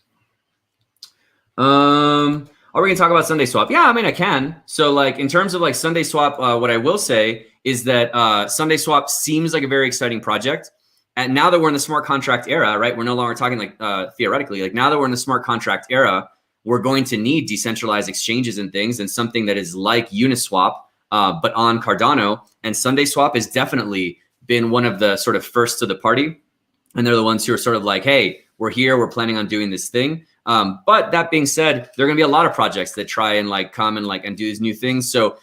Are we gonna talk about Sunday Swap? Yeah, I mean, I can. So like in terms of like Sunday Swap, what I will say is that Sunday Swap seems like a very exciting project. And now that we're in the smart contract era, right? We're no longer talking like theoretically, like now that we're in the smart contract era, we're going to need decentralized exchanges and things, and something that is like Uniswap, but on Cardano. And Sunday Swap has definitely been one of the sort of first to the party. And they're the ones who are sort of like, hey, we're here, we're planning on doing this thing. But that being said, there are going to be a lot of projects that try and like come and like and do these new things. So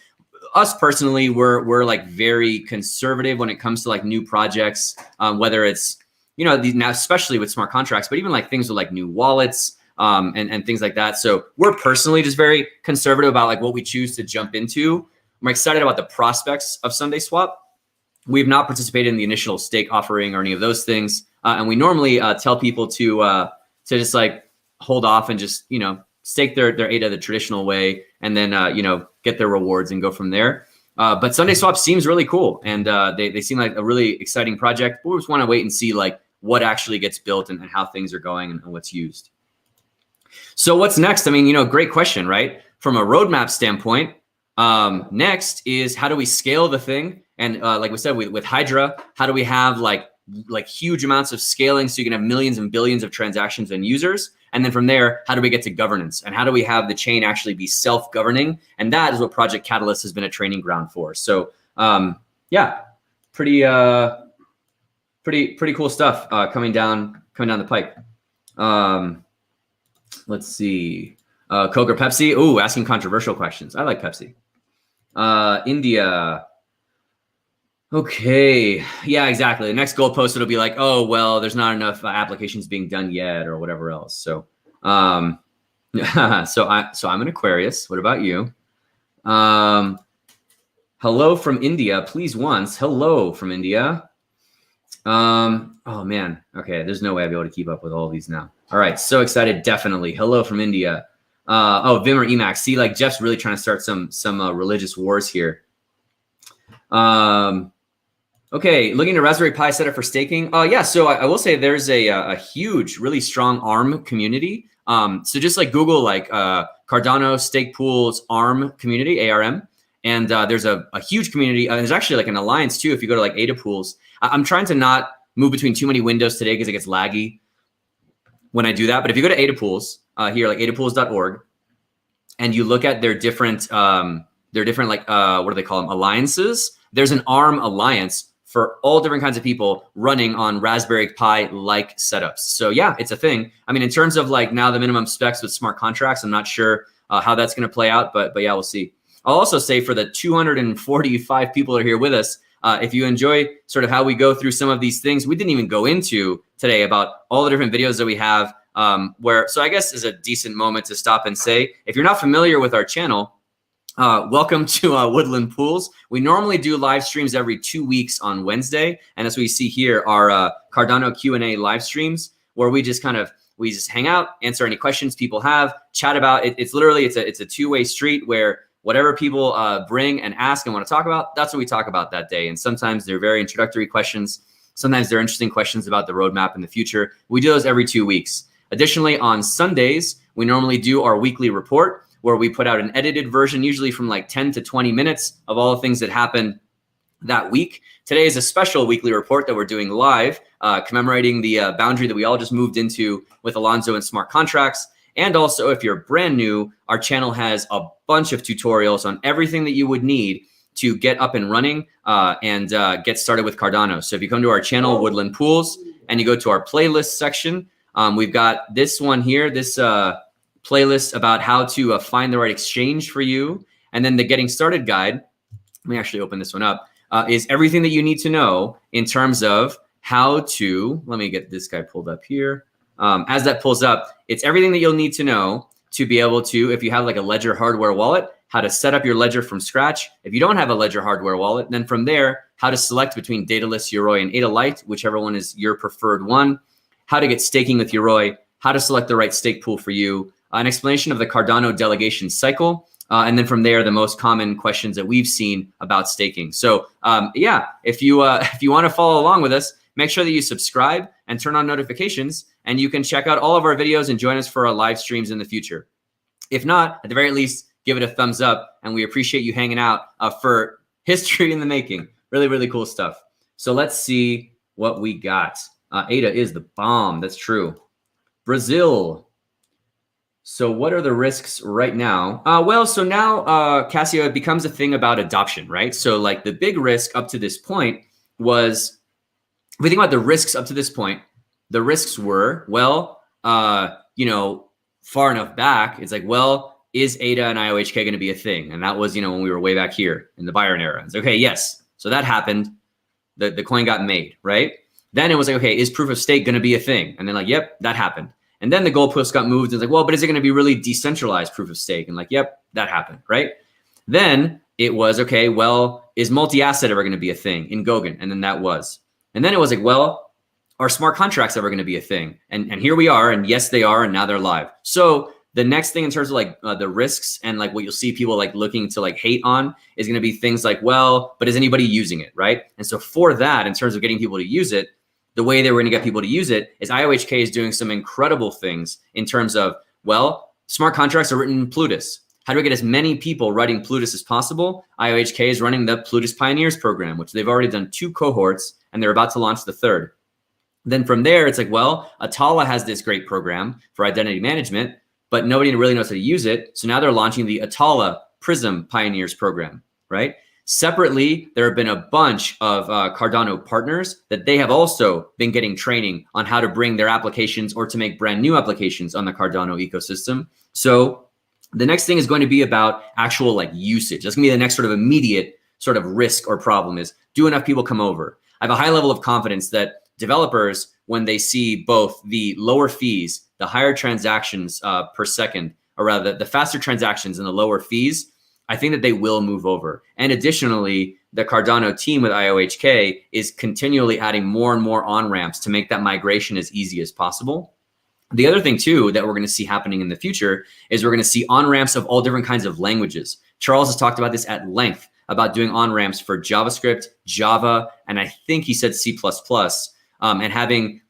us personally, we're like very conservative when it comes to like new projects, whether it's, now especially with smart contracts, but even like things with like new wallets and things like that. So we're personally just very conservative about like what we choose to jump into. I'm excited about the prospects of Sunday Swap. We've not participated in the initial stake offering or any of those things. And we normally tell people to just like hold off and just, stake their ADA the traditional way, and then, get their rewards and go from there. But Sunday Swap seems really cool. And they seem like a really exciting project. But we just want to wait and see like what actually gets built and how things are going and what's used. So what's next? I mean, great question, right? From a roadmap standpoint, next is how do we scale the thing? And like we said, with Hydra, how do we have like huge amounts of scaling so you can have millions and billions of transactions and users? And then from there, how do we get to governance? And how do we have the chain actually be self-governing? And that is what Project Catalyst has been a training ground for. So yeah, pretty cool stuff coming down the pipe. Let's see. Coke or Pepsi? Ooh, asking controversial questions. I like Pepsi. India. Okay. Yeah, exactly. The next goalpost, it'll be like, oh, well, there's not enough applications being done yet or whatever else. So, so I'm an Aquarius. What about you? Hello from India. Please once. Hello from India. Oh man. Okay. There's no way I'll be able to keep up with all these now. All right. So excited. Definitely. Hello from India. Oh, Vim or Emacs. See, like Jeff's really trying to start some religious wars here. Okay, looking at Raspberry Pi setup for staking. Yeah, so I will say there's a huge, really strong ARM community. So just like Google like Cardano Stake Pools ARM community, ARM, and there's a huge community. There's actually like an alliance too if you go to like ADA Pools. I'm trying to not move between too many windows today because it gets laggy when I do that. But if you go to ADA Pools here, like adapools.org, and you look at their different like what do they call them, alliances, there's an ARM alliance for all different kinds of people running on Raspberry Pi like setups. So yeah, it's a thing. I mean, in terms of like now the minimum specs with smart contracts, I'm not sure how that's going to play out, but yeah, we'll see. I'll also say for the 245 people that are here with us, if you enjoy sort of how we go through some of these things, we didn't even go into today about all the different videos that we have, so I guess is a decent moment to stop and say, if you're not familiar with our channel, welcome to Woodland Pools. We normally do live streams every 2 weeks on Wednesday. And as we see here, our Cardano Q&A live streams, where we just hang out, answer any questions people have, chat about it. It's literally, it's a two-way street where whatever people bring and ask and want to talk about, that's what we talk about that day. And sometimes they're very introductory questions. Sometimes they're interesting questions about the roadmap in the future. We do those every 2 weeks. Additionally, on Sundays, we normally do our weekly report, where we put out an edited version, usually from like 10 to 20 minutes of all the things that happened that week. Today is a special weekly report that we're doing live, commemorating the boundary that we all just moved into with Alonzo and smart contracts. And also, if you're brand new, our channel has a bunch of tutorials on everything that you would need to get up and running and get started with Cardano. So if you come to our channel, Woodland Pools, and you go to our playlist section, we've got this one here, this playlist about how to find the right exchange for you. And then the getting started guide, let me actually open this one up, is everything that you need to know in terms of how to, let me get this guy pulled up here. As that pulls up, it's everything that you'll need to know to be able to, if you have like a Ledger hardware wallet, how to set up your Ledger from scratch. If you don't have a Ledger hardware wallet, then from there, how to select between Daedalus, Yoroi, and Ada Lite, whichever one is your preferred one, how to get staking with Yoroi, how to select the right stake pool for you, an explanation of the Cardano delegation cycle, and then from there, the most common questions that we've seen about staking. So yeah, if you want to follow along with us, make sure that you subscribe and turn on notifications, and you can check out all of our videos and join us for our live streams in the future. If not, at the very least, give it a thumbs up, and we appreciate you hanging out for history in the making. Really, really cool stuff. So let's see what we got. Ada is the bomb. That's true. Brazil. So what are the risks right now? Well, so now, Cassio, it becomes a thing about adoption, right? So like the big risk up to this point was, if we think about the risks up to this point, the risks were, well, far enough back, it's like, well, is ADA and IOHK going to be a thing? And that was, when we were way back here in the Byron era. It's okay, yes. So that happened. The coin got made, right? Then it was like, okay, is proof of stake going to be a thing? And then like, yep, that happened. And then the goalpost got moved. And it's like, well, but is it going to be really decentralized proof of stake? And like, yep, that happened, right? Then it was, okay, well, is multi-asset ever going to be a thing in Goguen? And then that was. And then it was like, well, are smart contracts ever going to be a thing? And here we are. And yes, they are. And now they're live. So the next thing in terms of like the risks and like what you'll see people like looking to like hate on is going to be things like, well, but is anybody using it, right? And so for that, in terms of getting people to use it, the way that we're going to get people to use it is IOHK is doing some incredible things in terms of, well, smart contracts are written in Plutus. How do we get as many people writing Plutus as possible? IOHK is running the Plutus Pioneers program, which they've already done 2 cohorts, and they're about to launch the 3rd. Then from there, it's like, well, Atala has this great program for identity management, but nobody really knows how to use it. So now they're launching the Atala Prism Pioneers program, right? Separately, there have been a bunch of Cardano partners that they have also been getting training on how to bring their applications or to make brand new applications on the Cardano ecosystem. So the next thing is going to be about actual like usage. That's gonna be the next sort of immediate sort of risk or problem is, do enough people come over? I have a high level of confidence that developers, when they see both the lower fees, the higher transactions per second, or rather the faster transactions and the lower fees, I think that they will move over. And additionally, the Cardano team with IOHK is continually adding more and more on-ramps to make that migration as easy as possible. The other thing too that we're going to see happening in the future is we're going to see on-ramps of all different kinds of languages. Charles has talked about this at length, about doing on-ramps for JavaScript, Java, and I think he said C++, and having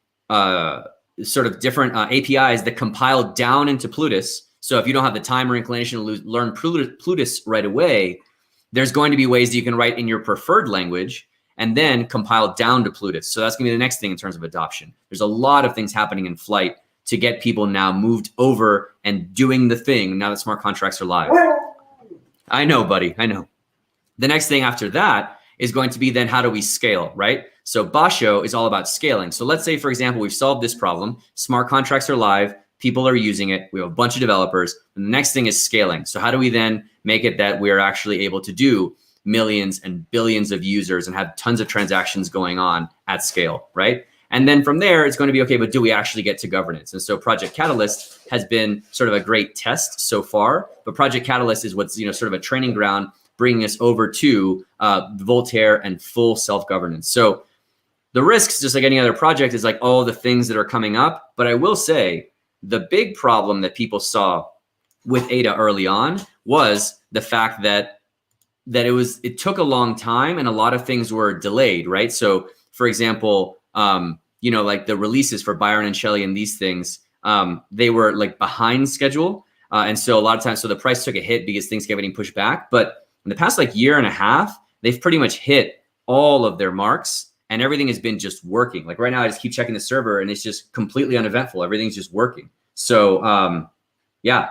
sort of different APIs that compile down into Plutus. So if you don't have the time or inclination to learn Plutus right away, there's going to be ways that you can write in your preferred language and then compile down to Plutus. So that's going to be the next thing in terms of adoption. There's a lot of things happening in flight to get people now moved over and doing the thing now that smart contracts are live. I know, buddy, I know. The next thing after that is going to be then how do we scale, right? So Basho is all about scaling. So let's say, for example, we've solved this problem. Smart contracts are live. People are using it. We have a bunch of developers. And the next thing is scaling. So how do we then make it that we are actually able to do millions and billions of users and have tons of transactions going on at scale, right? And then from there, it's going to be, okay, but do we actually get to governance? And so Project Catalyst has been sort of a great test so far, but Project Catalyst is what's, sort of a training ground, bringing us over to Voltaire and full self-governance. So the risks, just like any other project, is like all the things that are coming up. But I will say the big problem that people saw with ADA early on was the fact that it took a long time and a lot of things were delayed, right? So for example, like the releases for Byron and Shelley and these things, they were like behind schedule. And so a lot of times, so the price took a hit because things kept getting pushed back. But in the past like year and a half, they've pretty much hit all of their marks and everything has been just working. Like right now, I just keep checking the server and it's just completely uneventful. Everything's just working. So yeah.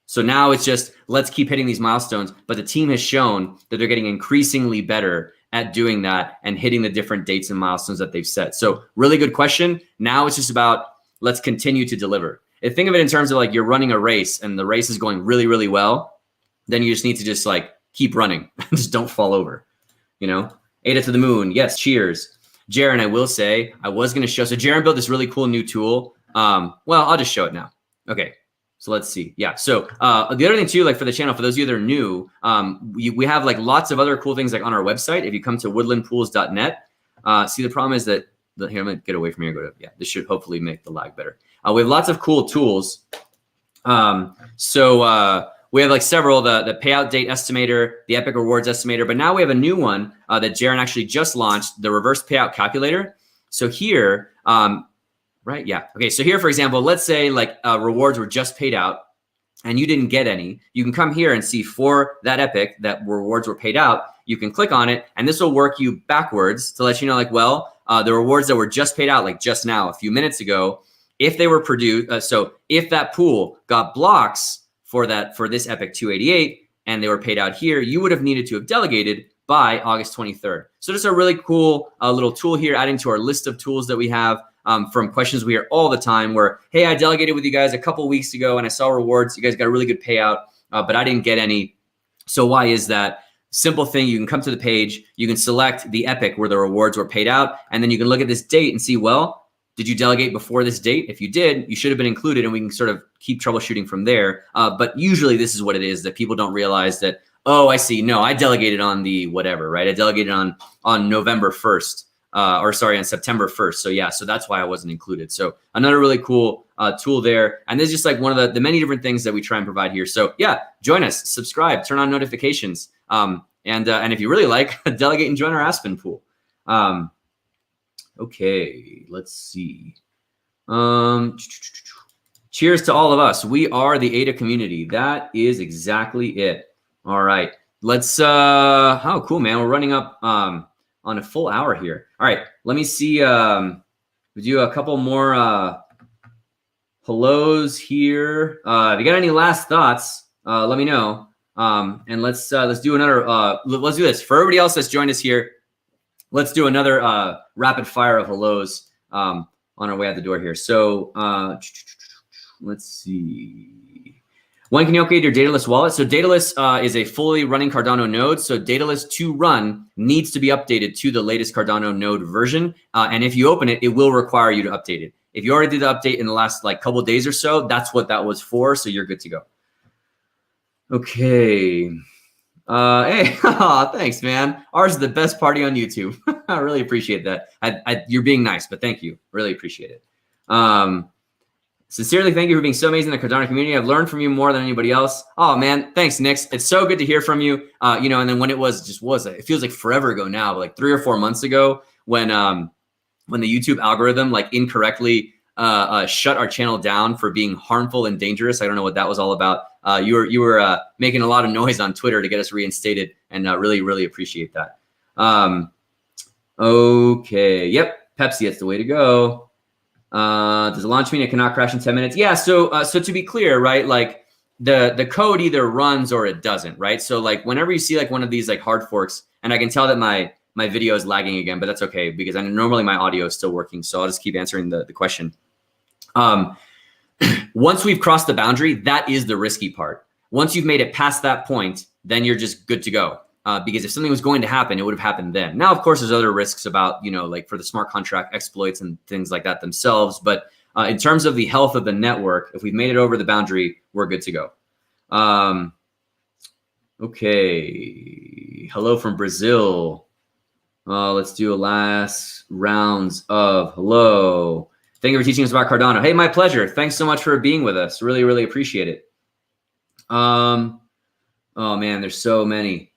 So now it's just, let's keep hitting these milestones. But the team has shown that they're getting increasingly better at doing that and hitting the different dates and milestones that they've set. So really good question. Now it's just about, let's continue to deliver. And think of it in terms of like you're running a race and the race is going really, really well. Then you just need to just like keep running. Just don't fall over, ADA to the moon. Yes, cheers. Jaron, I will say, I was going to show. So Jaron built this really cool new tool. Well, I'll just show it now. Okay. So let's see. Yeah. So the other thing too, like for the channel, for those of you that are new, we have like lots of other cool things like on our website. If you come to woodlandpools.net, see the problem is that here, I'm gonna get away from here. Yeah, this should hopefully make the lag better. We have lots of cool tools. We have like several, the payout date estimator, the epic rewards estimator, but now we have a new one that Jaron actually just launched, the reverse payout calculator. So here, right? Yeah. Okay. So here, for example, let's say like rewards were just paid out and you didn't get any. You can come here and see for that epic that rewards were paid out. You can click on it and this will work you backwards to let you know like, well, the rewards that were just paid out like just now, a few minutes ago, if they were produced. So if that pool got blocks for this epic 288 and they were paid out here, you would have needed to have delegated by August 23rd. So just a really cool little tool here, adding to our list of tools that we have. From questions we hear all the time where, hey, I delegated with you guys a couple weeks ago and I saw rewards. You guys got a really good payout, but I didn't get any. So why is that? Simple thing. You can come to the page. You can select the epic where the rewards were paid out. And then you can look at this date and see, well, did you delegate before this date? If you did, you should have been included and we can sort of keep troubleshooting from there. But usually this is what it is that people don't realize that, oh, I see. No, I delegated on the whatever, right? I delegated on November 1st. On September 1st. So yeah, so that's why I wasn't included. So another really cool tool there. And this is just like one of the many different things that we try and provide here. So yeah, join us, subscribe, turn on notifications. And if you really like, delegate and join our ASPEN pool. Okay, let's see. Cheers to all of us. We are the ADA community. That is exactly it. All right, let's, oh, cool, man. We're running up, on a full hour here. All right, let me see. We do a couple more hellos here. If you got any last thoughts, let me know. And let's do another. Let's do this for everybody else that's joined us here. Let's do another rapid fire of hellos on our way out the door here. So let's see. When can you upgrade your Daedalus wallet? So Daedalus is a fully running Cardano node. So Daedalus to run needs to be updated to the latest Cardano node version. And if you open it, it will require you to update it. If you already did the update in the last like couple of days or so, that's what that was for. So you're good to go. Okay. Hey, thanks, man. Ours is the best party on YouTube. I really appreciate that. You're being nice, but thank you. Really appreciate it. Sincerely, thank you for being so amazing in the Cardano community. I've learned from you more than anybody else. Oh man, thanks, Nix. It's so good to hear from you. And then when it feels like forever ago now, but like 3 or 4 months ago when the YouTube algorithm like incorrectly shut our channel down for being harmful and dangerous. I don't know what that was all about. You were making a lot of noise on Twitter to get us reinstated, and really, really appreciate that. Okay, yep, Pepsi, that's the way to go. Does a launch mean it cannot crash in 10 minutes? Yeah. So to be clear, right? Like the code either runs or it doesn't, right? So like whenever you see like one of these like hard forks, and I can tell that my video is lagging again, but that's okay because normally my audio is still working. So I'll just keep answering the question. Once we've crossed the boundary, that is the risky part. Once you've made it past that point, then you're just good to go. Because if something was going to happen, it would have happened then. Now, of course, there's other risks about, like for the smart contract exploits and things like that themselves. But in terms of the health of the network, if we've made it over the boundary, we're good to go. Okay. Hello from Brazil. Let's do a last rounds of hello. Thank you for teaching us about Cardano. Hey, my pleasure. Thanks so much for being with us. Really, really appreciate it. Oh man, there's so many.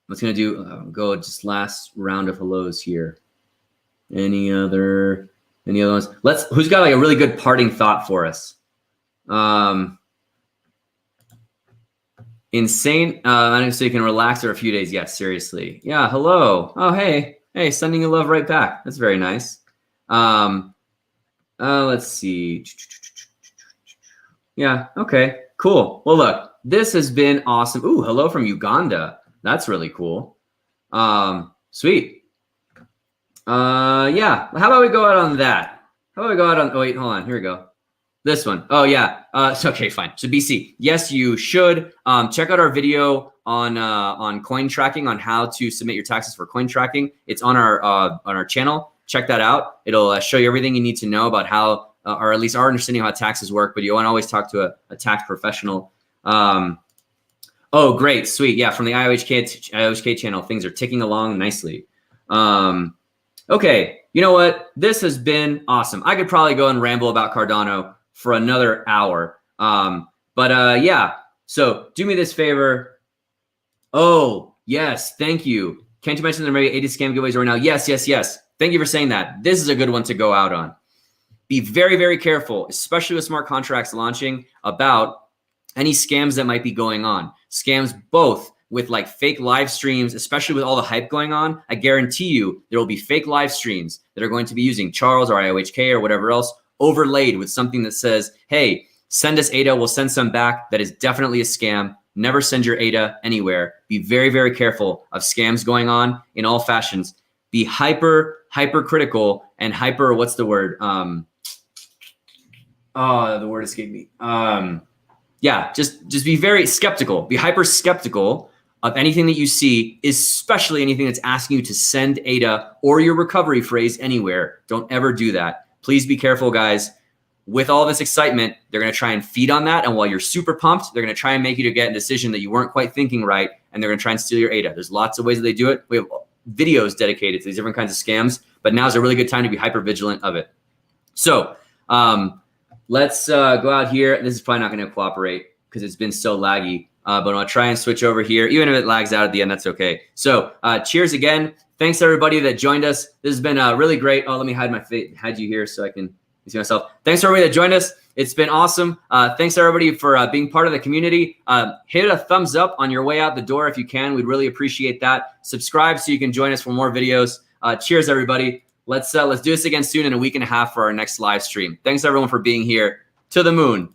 What's gonna do? Go just last round of hellos here. Any other ones? Who's got like a really good parting thought for us? Insane. So you can relax for a few days. Yes, seriously. Yeah. Hello. Oh, hey, sending you love right back. That's very nice. Let's see. Yeah. Okay. Cool. Well, look, this has been awesome. Ooh, hello from Uganda. That's really cool. Sweet. Yeah. How about we go out on that? How about we go out on? Oh wait, hold on. Here we go. This one. Oh yeah. Okay, fine. So BC. Yes, you should check out our video on coin tracking, on how to submit your taxes for coin tracking. It's on our channel. Check that out. It'll show you everything you need to know about how, or at least our understanding of how taxes work. But you want to always talk to a tax professional. Oh, great, sweet, yeah. From the IOHK channel, things are ticking along nicely. Okay, you know what? This has been awesome. I could probably go and ramble about Cardano for another hour. Yeah. So do me this favor. Oh yes, thank you. Can't you mention there may be 80 scam giveaways right now? Yes, yes, yes. Thank you for saying that. This is a good one to go out on. Be very, very careful, especially with smart contracts launching, about any scams that might be going on. Scams both with like fake live streams, especially with all the hype going on. I guarantee you there will be fake live streams that are going to be using Charles or IOHK or whatever else overlaid with something that says, hey, send us ADA, we'll send some back. That is definitely a scam. Never send your ADA anywhere. Be very, very careful of scams going on in all fashions. Be hypercritical and what's the word? The word escaped me. Yeah, just be very skeptical. Be hyper skeptical of anything that you see, especially anything that's asking you to send ADA or your recovery phrase anywhere. Don't ever do that. Please be careful, guys. With all this excitement, they're going to try and feed on that. And while you're super pumped, they're going to try and make you to get a decision that you weren't quite thinking right. And they're going to try and steal your ADA. There's lots of ways that they do it. We have videos dedicated to these different kinds of scams, but now's a really good time to be hyper vigilant of it. So let's go out here. This is probably not going to cooperate because it's been so laggy, but I'll try and switch over here. Even if it lags out at the end, that's okay. So cheers again. Thanks to everybody that joined us. This has been really great. Oh, let me hide you here so I can see myself. Thanks to everybody that joined us. It's been awesome. Thanks to everybody for being part of the community. Hit a thumbs up on your way out the door if you can. We'd really appreciate that. Subscribe so you can join us for more videos. Cheers, everybody. Let's do this again soon in a week and a half for our next live stream. Thanks everyone for being here. To the moon.